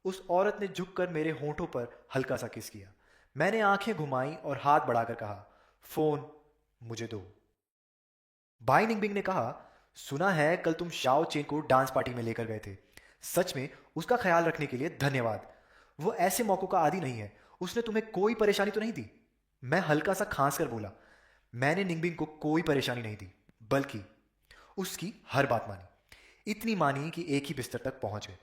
उस औरत ने झुककर मेरे होंठों पर हल्का सा किस किया। मैंने आंखें घुमाई और हाथ बढ़ाकर कहा, फोन मुझे दो। बाई निंगबिंग ने कहा, सुना है कल तुम शाओ चेन को डांस पार्टी में लेकर गए थे। सच में उसका ख्याल रखने के लिए धन्यवाद। वो ऐसे मौकों का आदी नहीं है। उसने तुम्हें कोई परेशानी तो नहीं दी? मैं हल्का सा खांस कर बोला। मैंने निंगबिंग को कोई परेशानी नहीं दी, बल्कि उसकी हर बात मानी। इतनी मानी कि एक ही बिस्तर तक पहुंच गए।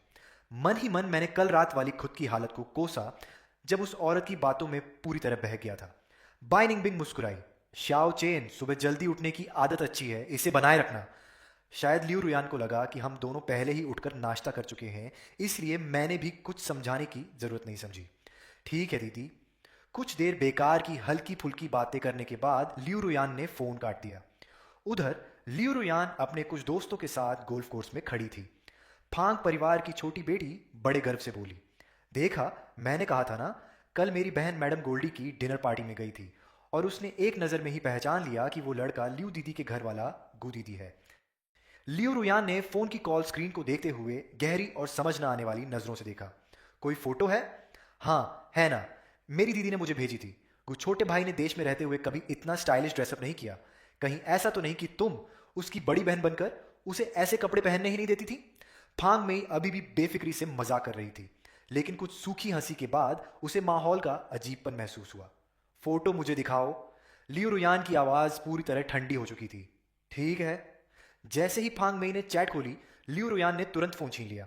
मन ही मन मैंने कल रात वाली खुद की हालत को कोसा, जब उस औरत की बातों में पूरी तरह बह गया था। बाय निंगबिंग मुस्कुराई। शाओ चेन, सुबह जल्दी उठने की आदत अच्छी है, इसे बनाए रखना। शायद लियू रुयान को लगा कि हम दोनों पहले ही उठकर नाश्ता कर चुके हैं, इसलिए मैंने भी कुछ समझाने की जरूरत नहीं समझी। ठीक है दीदी। कुछ देर बेकार की हल्की फुल्की बातें करने के बाद लियू रुयान ने फोन काट दिया। उधर लियू रुयान अपने कुछ दोस्तों के साथ गोल्फ कोर्स में खड़ी थी। फांग परिवार की छोटी बेटी बड़े गर्व से बोली, देखा, मैंने कहा था ना, कल मेरी बहन मैडम गोल्डी की डिनर पार्टी में गई थी और उसने एक नज़र में ही पहचान लिया कि वो लड़का लियो दीदी के घर वाला गू दीदी है। लियो रुयान ने फ़ोन की कॉल स्क्रीन को देखते हुए गहरी और समझ न आने वाली नज़रों से देखा। कोई फ़ोटो है? हाँ, है ना। मेरी दीदी ने मुझे भेजी थी। वो छोटे भाई ने देश में रहते हुए कभी इतना स्टाइलिश ड्रेसअप नहीं किया। कहीं ऐसा तो नहीं कि तुम उसकी बड़ी बहन बनकर उसे ऐसे कपड़े पहनने ही नहीं देती थी? फांग में अभी भी बेफिक्री से मजाक कर रही थी, लेकिन कुछ सूखी हंसी के बाद उसे माहौल का अजीबपन महसूस हुआ। फोटो मुझे दिखाओ। लियो रुयान की आवाज़ पूरी तरह ठंडी हो चुकी थी। ठीक है। जैसे ही फांग मेई ने चैट खोली, लियो रुयान ने तुरंत फोन छीन लिया।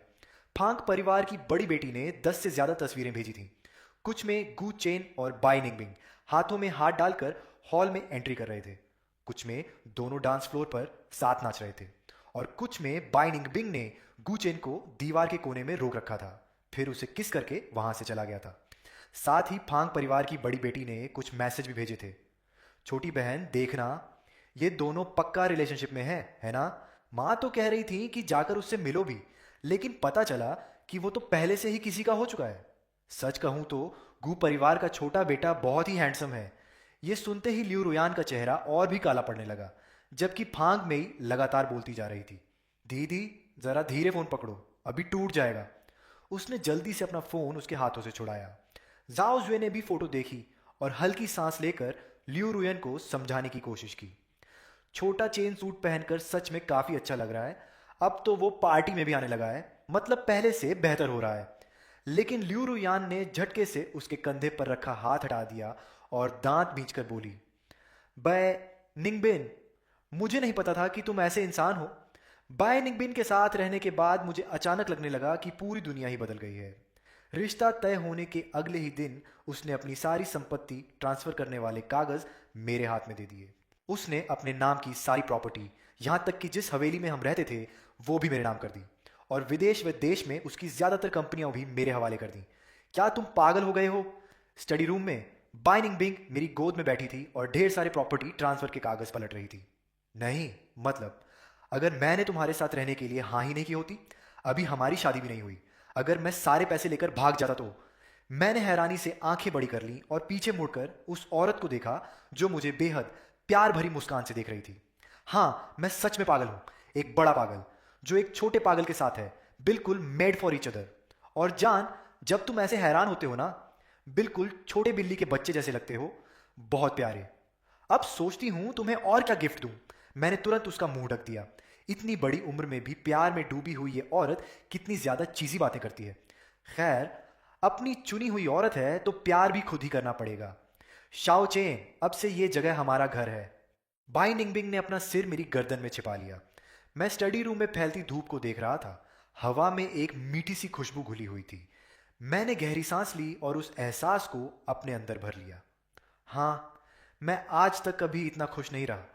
फांग परिवार की बड़ी बेटी ने 10 से ज्यादा तस्वीरें भेजी थीं। कुछ में गू चेन और बाई निंगबिंग हाथों में हाथ डालकर हॉल में एंट्री कर रहे थे। कुछ में दोनों डांस फ्लोर पर साथ नाच रहे थे और कुछ में बाई निंगबिंग ने गू चेन को दीवार के कोने में रोक रखा था, फिर उसे किस करके वहां से चला गया था। साथ ही फांग परिवार की बड़ी बेटी ने कुछ मैसेज भी भेजे थे। छोटी बहन देखना, ये दोनों पक्का रिलेशनशिप में है ना। माँ तो कह रही थी कि जाकर उससे मिलो भी, लेकिन पता चला कि वो तो पहले से ही किसी का हो चुका है। सच कहूं तो गू परिवार का छोटा बेटा बहुत ही हैंडसम है। ये सुनते ही लियू रुयान का चेहरा और भी काला पड़ने लगा, जबकि फांग में ही लगातार बोलती जा रही थी, दीदी जरा धीरे फोन पकड़ो, अभी टूट जाएगा। उसने जल्दी से अपना फोन उसके हाथों से छुड़ाया। जाओ जुए ने भी फोटो देखी और हल्की सांस लेकर लियू रुयन को समझाने की कोशिश की। छोटा चेन सूट पहनकर सच में काफी अच्छा लग रहा है। अब तो वो पार्टी में भी आने लगा है, मतलब पहले से बेहतर हो रहा है। लेकिन लियू रुयान ने झटके से उसके कंधे पर रखा हाथ हटा दिया और दांत बींचकर बोली, बाय निंगबिन, मुझे नहीं पता था कि तुम ऐसे इंसान हो। बाय निंगबिन के साथ रहने के बाद मुझे अचानक लगने लगा कि पूरी दुनिया ही बदल गई है। रिश्ता तय होने के अगले ही दिन उसने अपनी सारी संपत्ति ट्रांसफर करने वाले कागज मेरे हाथ में दे दिए। उसने अपने नाम की सारी प्रॉपर्टी, यहाँ तक कि जिस हवेली में हम रहते थे, वो भी मेरे नाम कर दी और विदेश व देश में उसकी ज्यादातर कंपनियां भी मेरे हवाले कर दी। क्या तुम पागल हो गए हो? स्टडी रूम में बाइनिंग बिंग मेरी गोद में बैठी थी और ढेर सारे प्रॉपर्टी ट्रांसफर के कागज पलट रही थी। नहीं, मतलब अगर मैंने तुम्हारे साथ रहने के लिए हाँ ही नहीं की होती, अभी हमारी शादी भी नहीं हुई। अगर मैं सारे पैसे लेकर भाग जाता तो। मैंने हैरानी से आंखें बड़ी कर ली और पीछे मुड़कर उस औरत को देखा जो मुझे बेहद प्यार भरी मुस्कान से देख रही थी। हाँ, मैं सच में पागल हूं, एक बड़ा पागल जो एक छोटे पागल के साथ है, बिल्कुल मेड फॉर ईच अदर। और जान, जब तुम ऐसे हैरान होते हो ना, बिल्कुल छोटे बिल्ली के बच्चे जैसे लगते हो, बहुत प्यारे। अब सोचती हूं तुम्हें और क्या गिफ्ट दूं। मैंने तुरंत उसका मुंह ढक दिया। इतनी बड़ी उम्र में भी प्यार में डूबी हुई ये औरत कितनी ज्यादा चीजी बातें करती है। खैर, अपनी चुनी हुई औरत है तो प्यार भी खुद ही करना पड़ेगा। शाओ चेन, अब से ये जगह हमारा घर है। बाई निंगबिंग ने अपना सिर मेरी गर्दन में छिपा लिया। मैं स्टडी रूम में फैलती धूप को देख रहा था। हवा में एक मीठी सी खुशबू घुली हुई थी। मैंने गहरी सांस ली और उस एहसास को अपने अंदर भर लिया। हाँ, मैं आज तक कभी इतना खुश नहीं रहा।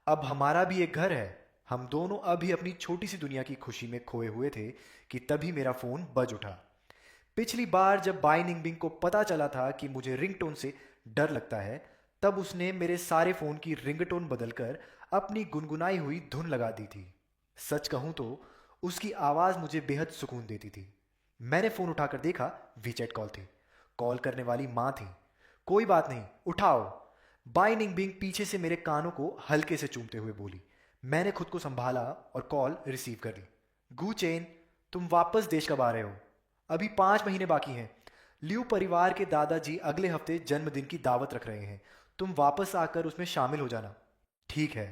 अब हमारा भी एक घर है। हम दोनों अभी अपनी छोटी सी दुनिया की खुशी में खोए हुए थे कि तभी मेरा फोन बज उठा। पिछली बार जब बाई निंगबिंग को पता चला था कि मुझे रिंगटोन से डर लगता है, तब उसने मेरे सारे फोन की रिंगटोन बदलकर अपनी गुनगुनाई हुई धुन लगा दी थी। सच कहूं तो उसकी आवाज मुझे बेहद सुकून देती थी। मैंने फोन उठाकर देखा, वीचैट कॉल थी। कॉल करने वाली मां थी। कोई बात नहीं, उठाओ। बाई निंगबिंग पीछे से मेरे कानों को हल्के से चूमते हुए बोली। मैंने खुद को संभाला और कॉल रिसीव कर ली। गू चेन, तुम वापस देश कब आ रहे हो? अभी 5 महीने बाकी हैं। लियू परिवार के दादाजी अगले हफ्ते जन्मदिन की दावत रख रहे हैं। तुम वापस आकर उसमें शामिल हो जाना। ठीक है।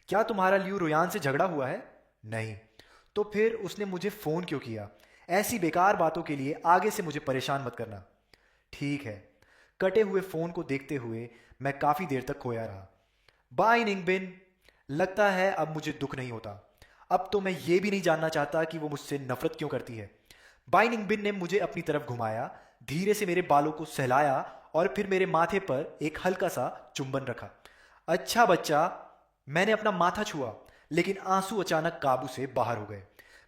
क्या तुम्हारा लियू रुयान से झगड़ा हुआ है? नहीं। तो फिर उसने मुझे फोन क्यों किया? ऐसी बेकार बातों के लिए आगे से मुझे परेशान मत करना। ठीक है। कटे हुए फोन को देखते हुए मैं काफी देर तक खोया रहा। बाय निंगबिन, लगता है अब मुझे दुख नहीं होता। अब तो मैं ये भी नहीं जानना चाहता कि वो मुझसे नफरत क्यों करती है। बाई निंगबिन ने मुझे अपनी तरफ घुमाया, धीरे से मेरे बालों को सहलाया और फिर मेरे माथे पर एक हल्का सा चुंबन रखा। अच्छा बच्चा। मैंने अपना माथा छुआ, लेकिन आंसू अचानक काबू से बाहर हो गए।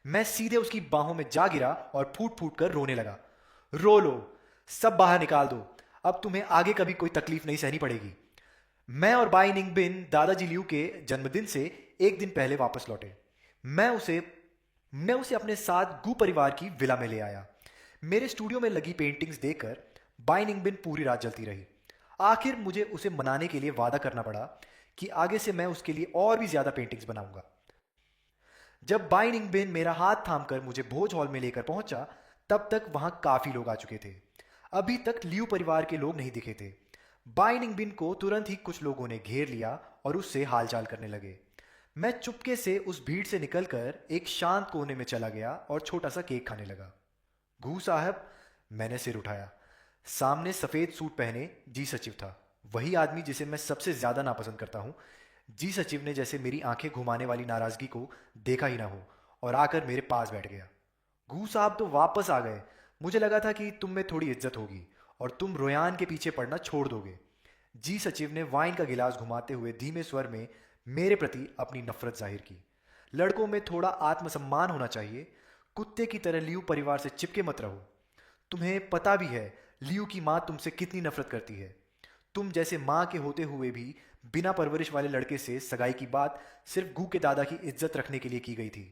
मैं सीधे उसकी बाहों में जा गिरा और फूट फूट कर रोने लगा। रो लो, सब बाहर निकाल दो। अब तुम्हें आगे कभी कोई तकलीफ नहीं सहनी पड़ेगी। मैं और बाई निंगबिन दादाजी लियू के जन्मदिन से एक दिन पहले वापस लौटे। मैं उसे मैं उसे अपने साथ गू परिवार की विला में ले आया। मेरे स्टूडियो में लगी पेंटिंग्स देखकर बाइनिंग बिन पूरी रात जलती रही। आखिर मुझे उसे मनाने के लिए वादा करना पड़ा कि आगे से मैं उसके लिए और भी ज्यादा पेंटिंग्स बनाऊंगा। जब बाइनिंग बिन मेरा हाथ थामकर मुझे भोज हॉल में लेकर पहुंचा, तब तक वहां काफी लोग आ चुके थे। अभी तक लियू परिवार के लोग नहीं दिखे थे। बाइनिंग बिन को तुरंत ही कुछ लोगों ने घेर लिया और उससे हालचाल करने लगे। मैं चुपके से उस भीड़ से निकलकर एक शांत कोने में चला गया और छोटा सा केक खाने लगा। गू साहब, मैंने सिर उठाया। सामने सफेद सूट पहने जी सचिव था, वही आदमी जिसे मैं सबसे ज्यादा नापसंद करता हूं। जी सचिव ने जैसे मेरी आंखें घुमाने वाली नाराजगी को देखा ही ना हो और आकर मेरे पास बैठ गया। गू साहब तो वापस आ गए। मुझे लगा था कि तुम में थोड़ी इज्जत होगी और तुम रोयान के पीछे पड़ना छोड़ दोगे। जी सचिव ने वाइन का गिलास घुमाते हुए धीमे स्वर में मेरे प्रति अपनी नफरत जाहिर की। लड़कों में थोड़ा आत्मसम्मान होना चाहिए। कुत्ते की तरह लियू परिवार से चिपके मत रहो। तुम्हें पता भी है लियू की माँ तुमसे कितनी नफरत करती है। तुम जैसे माँ के होते हुए भी बिना परवरिश वाले लड़के से सगाई की बात सिर्फ गू के दादा की इज्जत रखने के लिए की गई थी।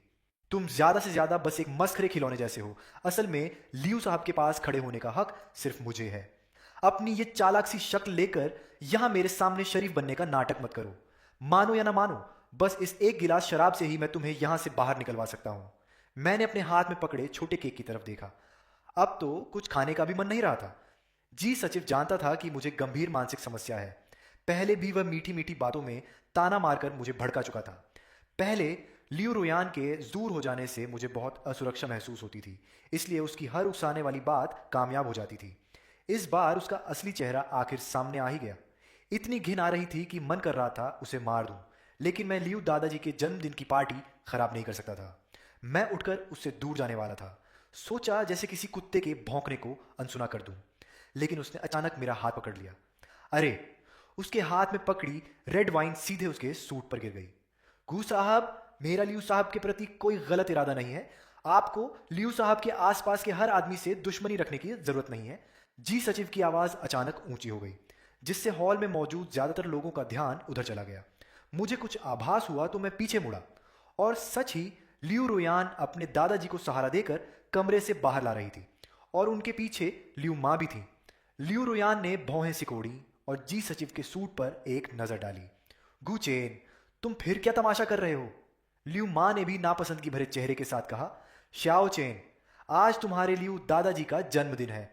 तुम ज्यादा से ज्यादा बस एक मस्खरे खिलौने जैसे हो। असल में लियू साहब के पास खड़े होने का हक सिर्फ मुझे है। अपनी ये चालाक सी शक्ल लेकर यहां मेरे सामने शरीफ बनने का नाटक मत करो। मानो या ना मानो, बस इस एक गिलास शराब से ही मैं तुम्हें यहां से बाहर निकलवा सकता हूं। मैंने अपने हाथ में पकड़े छोटे केक की तरफ देखा। अब तो कुछ खाने का भी मन नहीं रहा था। जी सचिव जानता था कि मुझे गंभीर मानसिक समस्या है। पहले भी वह मीठी मीठी बातों में ताना मारकर मुझे भड़का चुका था। पहले लियू रोयान के दूर हो जाने से मुझे बहुत असुरक्षा महसूस होती थी, इसलिए उसकी हर उकसाने वाली बात कामयाब हो जाती थी। इस बार उसका असली चेहरा आखिर सामने आ ही गया। इतनी घिन आ रही थी कि मन कर रहा था उसे मार दूं, लेकिन मैं लियू दादाजी के जन्मदिन की पार्टी खराब नहीं कर सकता था। मैं उठकर उससे दूर जाने वाला था। सोचा जैसे किसी कुत्ते के भौंकने को अनसुना कर दूं, लेकिन उसने अचानक मेरा हाथ पकड़ लिया। अरे, उसके हाथ में पकड़ी रेड वाइन सीधे उसके सूट पर गिर गई। गू साहब, मेरा लियू साहब के प्रति कोई गलत इरादा नहीं है। आपको लियू साहब के आसपास के हर आदमी से दुश्मनी रखने की जरूरत नहीं है। जी सचिव की आवाज अचानक ऊंची हो गई, जिससे हॉल में मौजूद ज्यादातर लोगों का ध्यान उधर चला गया। मुझे कुछ आभास हुआ तो मैं पीछे मुड़ा, और सच ही लियू रोयान अपने दादाजी को सहारा देकर कमरे से बाहर ला रही थी, और उनके पीछे लियू माँ भी थी। लियू रोयान ने भौहें सिकोड़ी और जी सचिव के सूट पर एक नजर डाली। गुचेन, तुम फिर क्या तमाशा कर रहे हो? लियू माँ ने भी नापसंदगी भरे चेहरे के साथ कहा। श्याओ चेन, आज तुम्हारे लियू दादाजी का जन्मदिन है।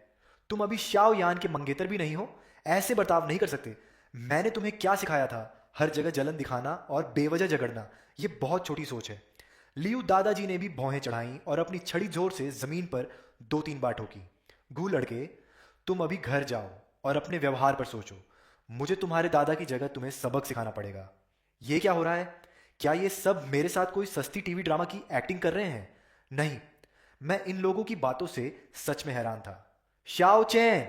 तुम अभी श्याओ यान के मंगेतर भी नहीं हो। ऐसे बर्ताव नहीं कर सकते। मैंने तुम्हें क्या सिखाया था? हर जगह जलन दिखाना और बेवजह झगड़ना, यह बहुत छोटी सोच है। लियू दादाजी ने भी भौहें चढ़ाई और अपनी छड़ी जोर से जमीन पर 2-3 बार ठोकी। गू लड़के, तुम अभी घर जाओ और अपने व्यवहार पर सोचो। मुझे तुम्हारे दादा की जगह तुम्हें सबक सिखाना पड़ेगा। ये क्या हो रहा है? क्या ये सब मेरे साथ कोई सस्ती टीवी ड्रामा की एक्टिंग कर रहे हैं? नहीं, मैं इन लोगों की बातों से सच में हैरान था। श्याओ चैन!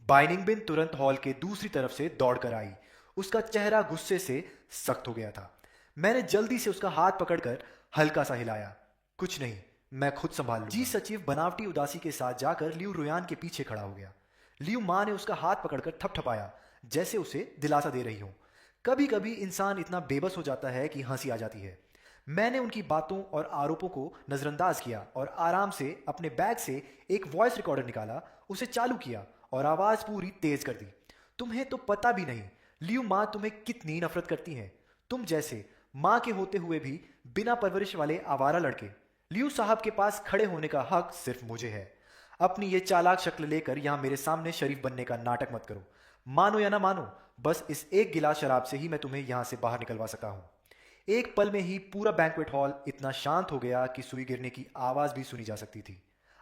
बाइनिंग बिन तुरंत हॉल के दूसरी तरफ से दौड़कर आई। उसका चेहरा गुस्से से सख्त हो गया था। मैंने जल्दी से उसका हाथ पकड़कर हल्का सा हिलाया। कुछ नहीं, मैं खुद संभाल लूंगा। जी सचिव बनावटी उदासी के साथ जाकर लियू रोयान के पीछे खड़ा हो गया। लियू माँ ने उसका हाथ पकड़कर थपथपाया, जैसे उसे दिलासा दे रही हो। कभी कभी इंसान इतना बेबस हो जाता है कि हंसी आ जाती है। मैंने उनकी बातों और आरोपों को नजरअंदाज किया और आराम से अपने बैग से एक वॉइस रिकॉर्डर निकाला, उसे चालू किया और आवाज पूरी तेज कर दी। तुम्हें तो पता भी नहीं लियू माँ तुम्हें कितनी नफरत करती हैं। तुम जैसे माँ के होते हुए भी बिना परवरिश वाले आवारा लड़के। लियू साहब के पास खड़े होने का हक सिर्फ मुझे है। अपनी ये चालाक शक्ल लेकर यहां मेरे सामने शरीफ बनने का नाटक मत करो। मानो या ना मानो, बस इस एक गिलास शराब से ही मैं तुम्हें यहां से बाहर निकलवा सका हूं। एक पल में ही पूरा बैंक्वेट हॉल इतना शांत हो गया कि सुई गिरने की आवाज भी सुनी जा सकती थी।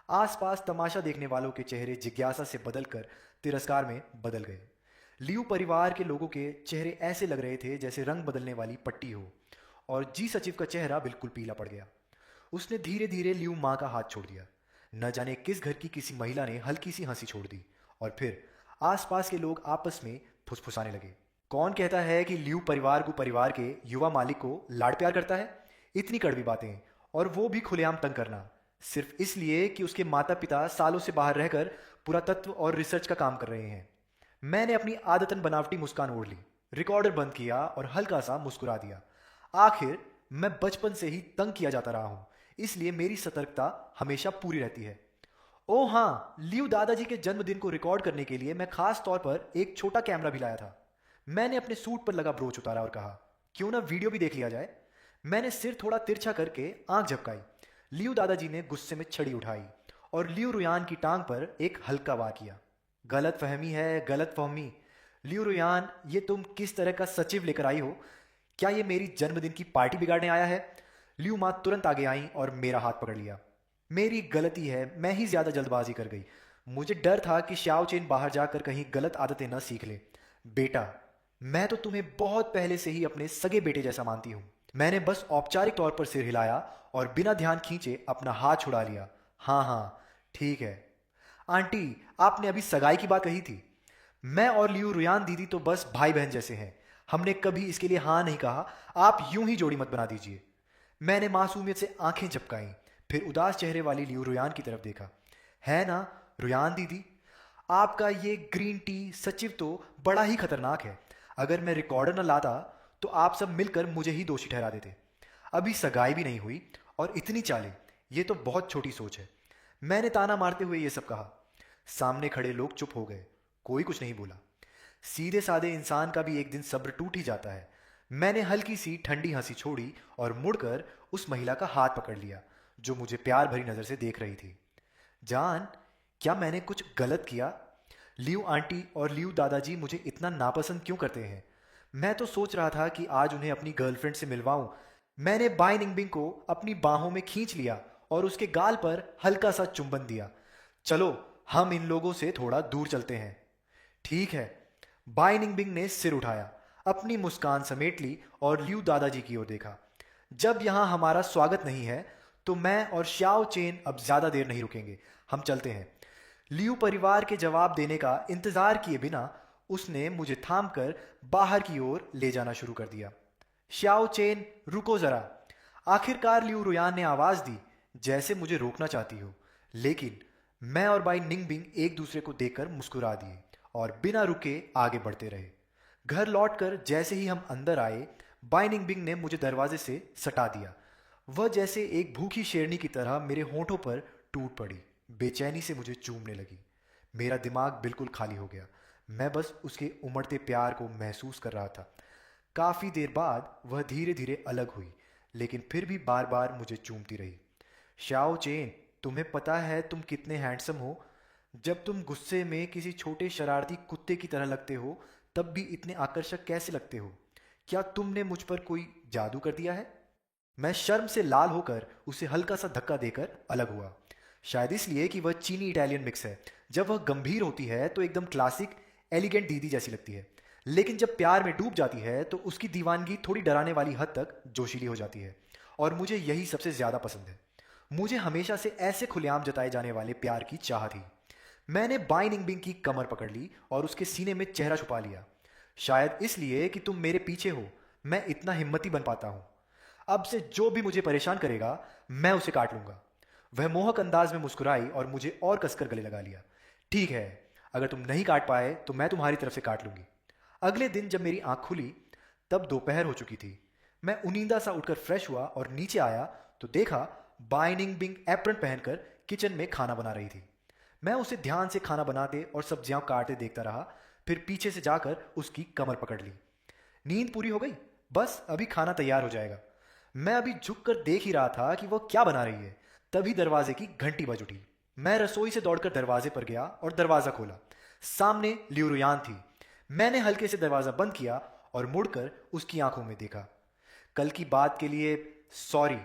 आसपास तमाशा देखने वालों के चेहरे जिज्ञासा से बदलकर तिरस्कार में बदल गए। लियू परिवार के लोगों के चेहरे ऐसे लग रहे थे जैसे रंग बदलने वाली पट्टी हो, और जी सचिव का चेहरा बिल्कुल पीला पड़ गया। उसने धीरे धीरे लियू माँ का हाथ छोड़ दिया। न जाने किस घर की किसी महिला ने हल्की सी हंसी छोड़ दी, और फिर आसपास के लोग आपस में फुसफुसाने लगे। कौन कहता है कि लियू परिवार को परिवार के युवा मालिक को लाड प्यार करता है? इतनी कड़वी बातें, और वो भी खुलेआम तंग करना, सिर्फ इसलिए कि उसके माता पिता सालों से बाहर रहकर पुरातत्व और रिसर्च का काम कर रहे हैं। मैंने अपनी आदतन बनावटी मुस्कान ओढ़ ली, रिकॉर्डर बंद किया और हल्का सा मुस्कुरा दिया। आखिर मैं बचपन से ही तंग किया जाता रहा हूं, इसलिए मेरी सतर्कता हमेशा पूरी रहती है। ओ हाँ, लियो दादाजी के जन्मदिन को रिकॉर्ड करने के लिए मैं खास तौर पर एक छोटा कैमरा भी लाया था। मैंने अपने सूट पर लगा ब्रोच उतारा और कहा, क्यों ना वीडियो भी देख लिया जाए। मैंने सिर थोड़ा तिरछा करके आंख झपकाई। लियो दादाजी ने गुस्से में छड़ी उठाई और लियो रुयान की टांग पर एक हल्का वार किया। गलत फहमी है, गलत फहमी। लियो रुयान, ये तुम किस तरह का सचिव लेकर आई हो? क्या ये मेरी जन्मदिन की पार्टी बिगाड़ने आया है? लियो माँ तुरंत आगे आई और मेरा हाथ पकड़ लिया। मेरी गलती है, मैं ही ज्यादा जल्दबाजी कर गई। मुझे डर था कि श्याओ चेन बाहर जाकर कहीं गलत आदतें न सीख ले। बेटा, मैं तो तुम्हें बहुत पहले से ही अपने सगे बेटे जैसा मानती हूँ। मैंने बस औपचारिक तौर पर सिर हिलाया और बिना ध्यान खींचे अपना हाथ छुड़ा लिया। हाँ हाँ, ठीक है। आंटी, आपने अभी सगाई की बात कही थी। मैं और लियू रुयान दीदी तो बस भाई बहन जैसे हैं। हमने कभी इसके लिए हाँ नहीं कहा। आप यूं ही जोड़ी मत बना दीजिए। मैंने मासूमियत से आंखें झपकाईं, फिर उदास चेहरे वाली लियू रुयान की तरफ देखा। है ना रुयान दीदी, आपका ये ग्रीन टी सचिव तो बड़ा ही खतरनाक है। अगर मैं रिकॉर्डर न लाता तो आप सब मिलकर मुझे ही दोषी ठहरा देते। अभी सगाई भी नहीं हुई और इतनी चालें, ये तो बहुत छोटी सोच है। मैंने ताना मारते हुए ये सब कहा। सामने खड़े लोग चुप हो गए। कोई कुछ नहीं बोला। सीधे साधे इंसान का भी एक दिन सब्र टूट ही जाता है। मैंने हल्की सी ठंडी हंसी छोड़ी और मुड़कर उस महिला का हाथ पकड़ लिया जो मुझे प्यार भरी नजर से देख रही थी। जान, क्या मैंने कुछ गलत किया? लियू आंटी और लियू दादाजी मुझे इतना नापसंद क्यों करते हैं? मैं तो सोच रहा था कि आज उन्हें अपनी गर्लफ्रेंड से मिलवाऊं। मैंने बाई निंगबिंग को अपनी बाहों में खींच लिया और उसके गाल पर हल्का सा चुंबन दिया। चलो, हम इन लोगों से थोड़ा दूर चलते हैं। ठीक है। बाई निंगबिंग ने सिर उठाया, अपनी मुस्कान समेट ली और लियू दादाजी की ओर देखा। जब यहां हमारा स्वागत नहीं है तो मैं और श्याओ चेन अब ज्यादा देर नहीं रुकेंगे। हम चलते हैं। लियू परिवार के जवाब देने का इंतजार किए बिना उसने मुझे थामकर बाहर की ओर ले जाना शुरू कर दिया। श्याओ चेन, रुको जरा। आखिरकार लियू रुयान ने आवाज दी, जैसे मुझे रोकना चाहती हो। लेकिन मैं और बाई निंगबिंग एक दूसरे को देखकर मुस्कुरा दिए और बिना रुके आगे बढ़ते रहे। घर लौटकर जैसे ही हम अंदर आए, बाई निंगबिंग ने मुझे दरवाजे से सटा दिया। वह जैसे एक भूखी शेरनी की तरह मेरे होठों पर टूट पड़ी, बेचैनी से मुझे चूमने लगी। मेरा दिमाग बिल्कुल खाली हो गया। मैं बस उसके उमड़ते प्यार को महसूस कर रहा था। काफी देर बाद वह धीरे धीरे अलग हुई, लेकिन फिर भी बार बार मुझे चूमती रही। शाओ चेन, तुम्हें पता है तुम कितने हैंडसम हो? जब तुम गुस्से में किसी छोटे शरारती कुत्ते की तरह लगते हो, तब भी इतने आकर्षक कैसे लगते हो? क्या तुमने मुझ पर कोई जादू कर दिया है? मैं शर्म से लाल होकर उसे हल्का सा धक्का देकर अलग हुआ। शायद इसलिए कि वह चीनी इटालियन मिक्स है। जब वह गंभीर होती है तो एकदम क्लासिक एलिगेंट दीदी जैसी लगती है, लेकिन जब प्यार में डूब जाती है तो उसकी दीवानगी थोड़ी डराने वाली हद तक जोशीली हो जाती है। और मुझे यही सबसे ज्यादा पसंद है। मुझे हमेशा से ऐसे खुलेआम जताए जाने वाले प्यार की चाह थी। मैंने बाई निंगबिंग की कमर पकड़ ली और उसके सीने में चेहरा छुपा लिया। शायद इसलिए कि तुम मेरे पीछे हो, मैं इतना हिम्मती बन पाता हूं। अब से जो भी मुझे परेशान करेगा, मैं उसे काट लूंगा। वह मोहक अंदाज में मुस्कुराई और मुझे और कसकर गले लगा लिया। ठीक है, अगर तुम नहीं काट पाए तो मैं तुम्हारी तरफ से काट लूंगी। अगले दिन जब मेरी आंख खुली तब दोपहर हो चुकी थी। मैं उनींदा सा उठकर फ्रेश हुआ और नीचे आया तो देखा बाई निंगबिंग एप्रन पहनकर किचन में खाना बना रही थी। मैं उसे ध्यान से खाना बनाते और सब्जियां काटते देखता रहा, फिर पीछे से जाकर उसकी कमर पकड़ ली। नींद पूरी हो गई, बस अभी खाना तैयार हो जाएगा। मैं अभी झुककर देख ही रहा था कि वह क्या बना रही है, तभी दरवाजे की घंटी बज उठी। मैं रसोई से दौड़कर दरवाजे पर गया और दरवाजा खोला। सामने लियू रुयान थी। मैंने हल्के से दरवाजा बंद किया और मुड़कर उसकी आंखों में देखा। कल की बात के लिए सॉरी।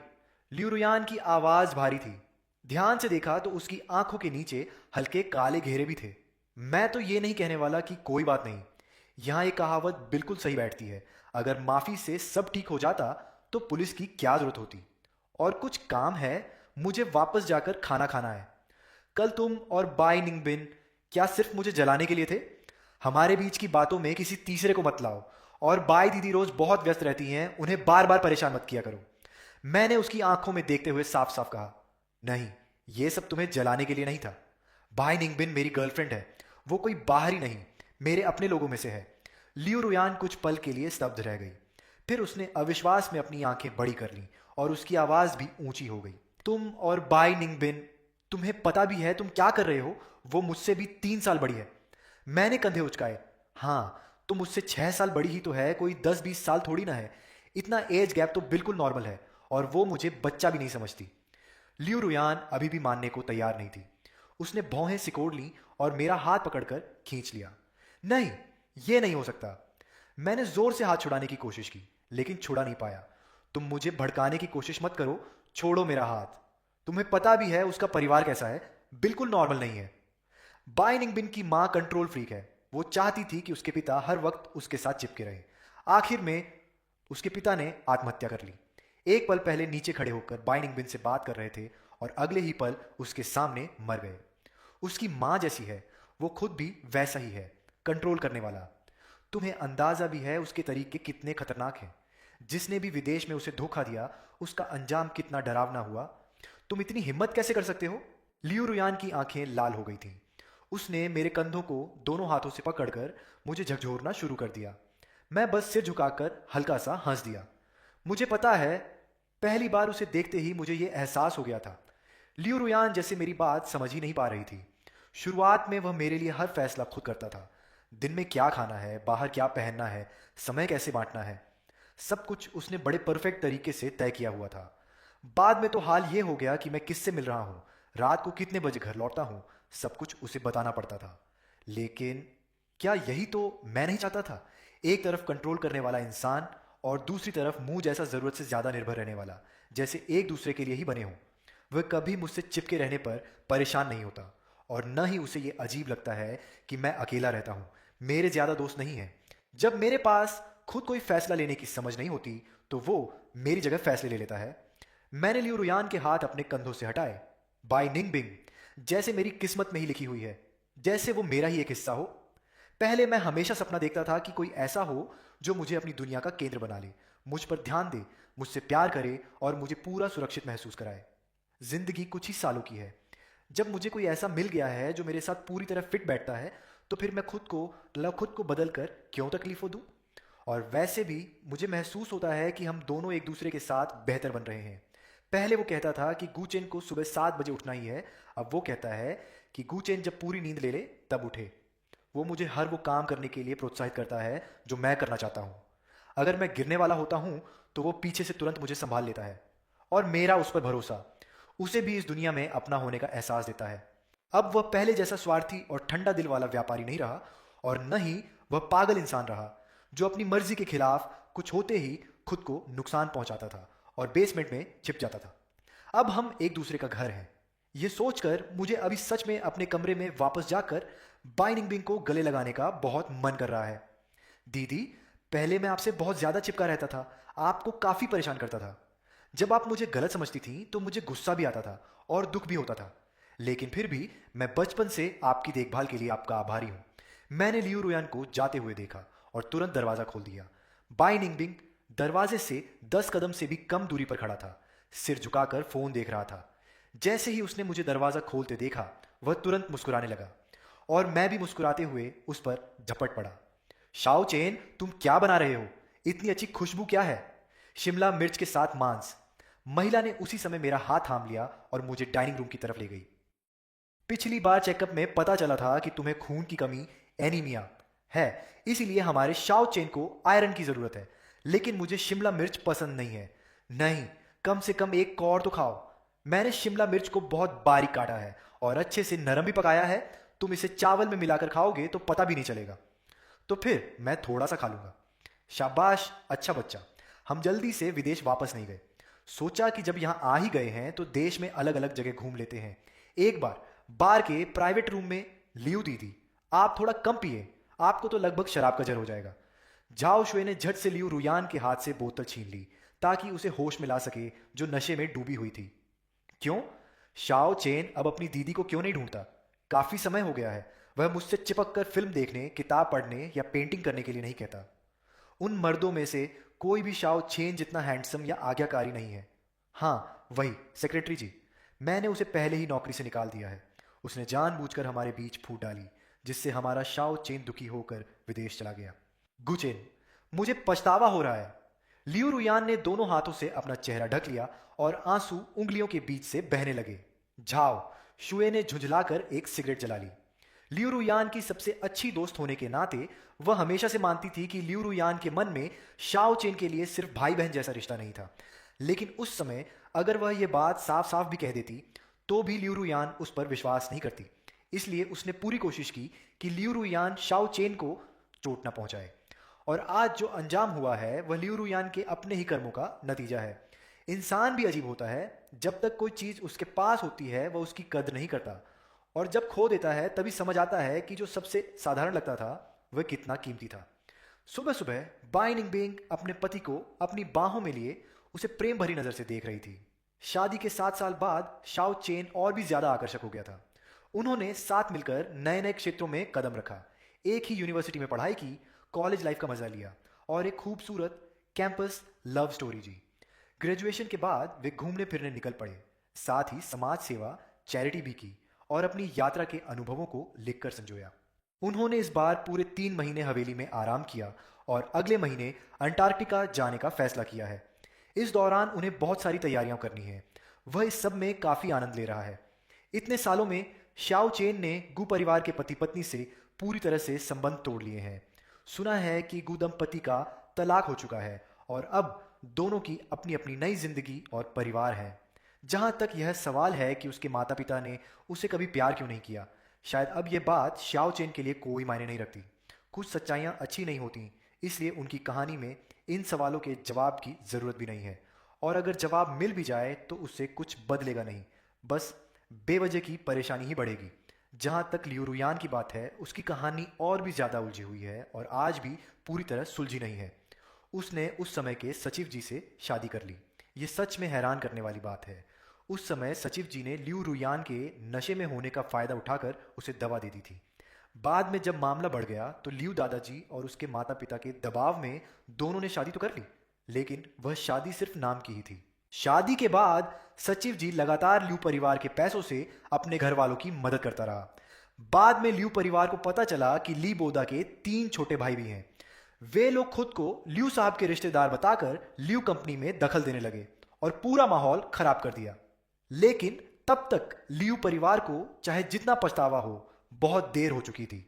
लियू रुयान की आवाज भारी थी। ध्यान से देखा तो उसकी आंखों के नीचे हल्के काले घेरे भी थे। मैं तो ये नहीं कहने वाला कि कोई बात नहीं। यहां एक कहावत बिल्कुल सही बैठती है, अगर माफी से सब ठीक हो जाता तो पुलिस की क्या जरूरत होती। और कुछ काम है, मुझे वापस जाकर खाना खाना है। कल तुम और बाई निंगबिन क्या सिर्फ मुझे जलाने के लिए थे? हमारे बीच की बातों में किसी तीसरे को मत लाओ। और बाई दीदी रोज बहुत व्यस्त रहती हैं, उन्हें बार बार परेशान मत किया करो। मैंने उसकी आंखों में देखते हुए साफ साफ कहा, नहीं, ये सब तुम्हें जलाने के लिए नहीं था। बाई निंगबिन मेरी गर्लफ्रेंड है, वो कोई बाहरी नहीं, मेरे अपने लोगों में से है। लियू रुयान कुछ पल के लिए स्तब्ध रह गई, फिर उसने अविश्वास में अपनी आंखें बड़ी कर लीं और उसकी आवाज भी ऊंची हो गई। तुम और बाई निंगबिन तुम्हें पता भी है तुम क्या कर रहे हो? वो मुझसे भी 3 साल बड़ी है। मैंने कंधे उचकाए। हाँ, तो मुझसे 6 साल बड़ी ही तो है, कोई 10-20 साल थोड़ी ना है। इतना एज गैप तो बिल्कुल नॉर्मल है, और वो मुझे बच्चा भी नहीं समझती। लियू रुयान अभी भी मानने को तैयार नहीं थी। उसने भौहें सिकोड़ ली और मेरा हाथ पकड़कर खींच लिया। नहीं, ये नहीं हो सकता। मैंने जोर से हाथ छुड़ाने की कोशिश की, लेकिन छुड़ा नहीं पाया। तुम मुझे भड़काने की कोशिश मत करो, छोड़ो मेरा हाथ। तुम्हें पता भी है उसका परिवार कैसा है, बिल्कुल नॉर्मल नहीं है। बाई निंगबिन की माँ कंट्रोल फ्रीक है। वो चाहती थी कि उसके पिता हर वक्त उसके साथ चिपके रहे। आखिर में उसके पिता ने आत्महत्या कर ली। एक पल पहले नीचे खड़े होकर बाई निंगबिन से बात कर रहे थे, और अगले ही पल उसके सामने मर गए। उसकी माँ जैसी है, वो खुद भी वैसा ही है, कंट्रोल करने वाला। तुम्हें अंदाजा भी है उसके तरीके कितने खतरनाक हैं। जिसने भी विदेश में उसे धोखा दिया, उसका अंजाम कितना डरावना हुआ। तुम इतनी हिम्मत कैसे कर सकते हो? लियू रुयान की आंखें लाल हो गई थीं। उसने मेरे कंधों को दोनों हाथों से पकड़कर मुझे झकझोरना शुरू कर दिया। मैं बस सिर झुकाकर हल्का सा हंस दिया। मुझे पता है, पहली बार उसे देखते ही मुझे ये एहसास हो गया था। लियू रुयान जैसे मेरी बात समझ ही नहीं पा रही थी। शुरुआत में वह मेरे लिए हर फैसला खुद करता था। दिन में क्या खाना है, बाहर क्या पहनना है, समय कैसे बांटना है, सब कुछ उसने बड़े परफेक्ट तरीके से तय किया हुआ था। बाद में तो हाल ये हो गया कि मैं किससे मिल रहा हूँ, रात को कितने बजे घर लौटता हूँ, सब कुछ उसे बताना पड़ता था। लेकिन क्या यही तो मैं नहीं चाहता था? एक तरफ कंट्रोल करने वाला इंसान, और दूसरी तरफ मुंह जैसा जरूरत से ज्यादा निर्भर रहने वाला, जैसे एक दूसरे के लिए ही बने हों। वह कभी मुझसे चिपके रहने पर परेशान नहीं होता, और न ही उसे ये अजीब लगता है कि मैं अकेला रहता हूँ, मेरे ज्यादा दोस्त नहीं हैं। जब मेरे पास खुद कोई फैसला लेने की समझ नहीं होती, तो वो मेरी जगह फैसले ले लेता है। मैंने लियू रुयान के हाथ अपने कंधों से हटाए। बाय निंगबिंग, जैसे मेरी किस्मत में ही लिखी हुई है, जैसे वो मेरा ही एक हिस्सा हो। पहले मैं हमेशा सपना देखता था कि कोई ऐसा हो जो मुझे अपनी दुनिया का केंद्र बना ले, मुझ पर ध्यान दे, मुझसे प्यार करे और मुझे पूरा सुरक्षित महसूस कराए। जिंदगी कुछ ही सालों की है। जब मुझे कोई ऐसा मिल गया है जो मेरे साथ पूरी तरह फिट बैठता है, तो फिर मैं खुद को बदल कर क्यों तकलीफों दूं? और वैसे भी मुझे महसूस होता है कि हम दोनों एक दूसरे के साथ बेहतर बन रहे हैं। पहले वो कहता था कि गुचेन को सुबह 7 बजे उठना ही है, अब वो कहता है कि गुचेन जब पूरी नींद ले ले तब उठे। वो मुझे हर वो काम करने के लिए प्रोत्साहित करता है जो मैं करना चाहता हूँ। अगर मैं गिरने वाला होता हूँ, तो वो पीछे से तुरंत मुझे संभाल लेता है। और मेरा उस पर भरोसा उसे भी इस दुनिया में अपना होने का एहसास देता है। अब वह पहले जैसा स्वार्थी और ठंडा दिल वाला व्यापारी नहीं रहा, और न ही वह पागल इंसान रहा जो अपनी मर्जी के खिलाफ कुछ होते ही खुद को नुकसान पहुंचाता था और बेसमेंट में छिप जाता था। अब हम एक दूसरे का घर हैं। ये सोचकर मुझे अभी सच में अपने कमरे में वापस जाकर बाई निंगबिंग को गले लगाने का बहुत मन कर रहा है। दीदी, पहले मैं आपसे बहुत ज्यादा चिपका रहता था, आपको काफी परेशान करता था। जब आप मुझे गलत समझती थी तो मुझे गुस्सा भी आता था और दुख भी होता था, लेकिन फिर भी मैं बचपन से आपकी देखभाल के लिए आपका आभारी हूं। मैंने लियू रुयान को जाते हुए देखा और तुरंत दरवाजा खोल दिया। बाई निंगबिंग दरवाजे से 10 कदम से भी कम दूरी पर खड़ा था, सिर झुकाकर फोन देख रहा था। जैसे ही उसने मुझे दरवाजा खोलते देखा, वह तुरंत मुस्कुराने लगा, और मैं भी मुस्कुराते हुए उस पर झपट पड़ा। शाओ चेन, तुम क्या बना रहे हो? इतनी अच्छी खुशबू क्या है? शिमला मिर्च के साथ मांस। महिला ने उसी समय मेरा हाथ थाम लिया और मुझे डाइनिंग रूम की तरफ ले गई। पिछली बार चेकअप में पता चला था कि तुम्हें खून की कमी, एनीमिया है, इसीलिए हमारे शाओ चेन को आयरन की जरूरत है। लेकिन मुझे शिमला मिर्च पसंद नहीं है। नहीं, कम से कम एक कौर तो खाओ। मैंने शिमला मिर्च को बहुत बारीक काटा है और अच्छे से नरम भी पकाया है। तुम इसे चावल में मिलाकर खाओगे तो पता भी नहीं चलेगा। तो फिर मैं थोड़ा सा खा लूंगा। शाबाश, अच्छा बच्चा। हम जल्दी से विदेश वापस नहीं गए। सोचा कि जब यहाँ आ ही गए हैं तो देश में अलग अलग जगह घूम लेते हैं। एक बार बार के प्राइवेट रूम में लियू दीदी, आप थोड़ा कम पिए, आपको तो लगभग शराब का जर हो जाएगा। झाओ शुए ने झट से लियू रुयान के हाथ से बोतल छीन ली ताकि उसे होश में ला सके, जो नशे में डूबी हुई थी। क्यों? शाओ चेन अब अपनी दीदी को क्यों नहीं ढूंढता? काफी समय हो गया है। वह मुझसे चिपक कर फिल्म देखने, किताब पढ़ने या पेंटिंग करने के लिए नहीं कहता। उन मर्दों में से कोई भी शाओ चेन जितना हैंडसम या आज्ञाकारी नहीं है। हाँ, वही सेक्रेटरी जी। मैंने उसे पहले ही नौकरी से निकाल दिया है। उसने जानबूझकर हमारे बीच फूट डाली, जिससे हमारा शाओ चेन दुखी होकर विदेश चला गया। गुचेन, मुझे पछतावा हो रहा है। लियू रुयान ने दोनों हाथों से अपना चेहरा ढक लिया और आंसू उंगलियों के बीच से बहने लगे। झाओ, शुए ने झुंझलाकर एक सिगरेट जला ली। लियू रुयान की सबसे अच्छी दोस्त होने के नाते वह हमेशा से मानती थी कि लियू रुयान के मन में शाओ चेन के लिए सिर्फ भाई बहन जैसा रिश्ता नहीं था। लेकिन उस समय अगर वह यह बात साफ साफ भी कह देती तो भी लियू रुयान उस पर विश्वास नहीं करती। इसलिए उसने पूरी कोशिश की कि लियू रुयान शाओ चेन को चोट न पहुंचाए। और आज जो अंजाम हुआ है वह लियू रुयान के अपने ही कर्मों का नतीजा है। इंसान भी अजीब होता है, जब तक कोई चीज़ उसके पास होती है वह उसकी कद्र नहीं करता, और जब खो देता है तभी समझ आता है कि जो सबसे साधारण लगता था वह कितना कीमती था। सुबह सुबह बाई निंगबिंग अपने पति को अपनी बाहों में लिए उसे प्रेम भरी नज़र से देख रही थी। शादी के 7 साल बाद शाओ चेन और भी ज़्यादा आकर्षक हो गया था। उन्होंने साथ मिलकर नए नए क्षेत्रों में कदम रखा, एक ही यूनिवर्सिटी में पढ़ाई की, कॉलेज लाइफ का मजा लिया और एक खूबसूरत कैंपस लव स्टोरी जी। ग्रेजुएशन के बाद वे घूमने फिरने निकल पड़े, साथ ही समाज सेवा, चैरिटी भी की और अपनी यात्रा के अनुभवों को लिखकर संजोया। उन्होंने इस बार पूरे 3 महीने हवेली में आराम किया और अगले महीने अंटार्कटिका जाने का फैसला किया है। इस दौरान उन्हें बहुत सारी तैयारियां करनी है। वह इस सब में काफ़ी आनंद ले रहा है। इतने सालों में शाओ चेन ने गु परिवार के पति पत्नी से पूरी तरह से संबंध तोड़ लिए हैं। सुना है कि गु दंपति का तलाक हो चुका है और अब दोनों की अपनी अपनी नई जिंदगी और परिवार है। जहां तक यह सवाल है कि उसके माता पिता ने उसे कभी प्यार क्यों नहीं किया, शायद अब यह बात शाओ चेन के लिए कोई मायने नहीं रखती। कुछ सच्चाइयां अच्छी नहीं होती, इसलिए उनकी कहानी में इन सवालों के जवाब की ज़रूरत भी नहीं है। और अगर जवाब मिल भी जाए तो उससे कुछ बदलेगा नहीं, बस बेवजह की परेशानी ही बढ़ेगी। जहां तक लियू रुयान की बात है, उसकी कहानी और भी ज़्यादा उलझी हुई है और आज भी पूरी तरह सुलझी नहीं है। उसने उस समय के सचिव जी से शादी कर ली। ये सच में हैरान करने वाली बात है। उस समय सचिव जी ने लियू रुयान के नशे में होने का फ़ायदा उठाकर उसे दवा दे दी थी। बाद में जब मामला बढ़ गया तो लियू दादाजी और उसके माता पिता के दबाव में दोनों ने शादी तो कर ली, लेकिन वह शादी सिर्फ नाम की ही थी। शादी के बाद सचिव जी लगातार लियू परिवार के पैसों से अपने घर वालों की मदद करता रहा। बाद में लियू परिवार को पता चला कि ली बोदा के 3 छोटे भाई भी हैं। वे लोग खुद को लियू साहब के रिश्तेदार बताकर लियू कंपनी में दखल देने लगे और पूरा माहौल खराब कर दिया। लेकिन तब तक लियू परिवार को चाहे जितना पछतावा हो, बहुत देर हो चुकी थी।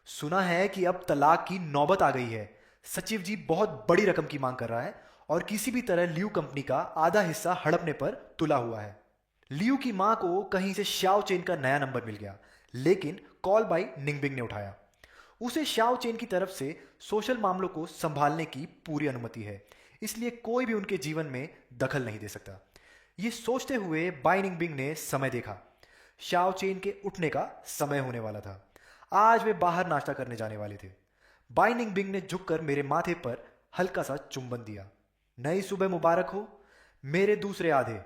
सुना है कि अब तलाक की नौबत आ गई है। सचिव जी बहुत बड़ी रकम की मांग कर रहा है और किसी भी तरह लियू कंपनी का आधा हिस्सा हड़पने पर तुला हुआ है। लियू की मां को कहीं से शाओ चेन का नया नंबर मिल गया, लेकिन कॉल बाई निंगबिंग ने उठाया। उसे शाओ चेन की तरफ से सोशल मामलों को संभालने की पूरी अनुमति है, इसलिए कोई भी उनके जीवन में दखल नहीं दे सकता। ये सोचते हुए बाई निंगबिंग ने समय देखा। शाओ चेन के उठने का समय होने वाला था। आज वे बाहर नाश्ता करने जाने वाले थे। बाई निंगबिंग ने झुककर मेरे माथे पर हल्का सा चुंबन दिया। नई सुबह मुबारक हो मेरे दूसरे आधे।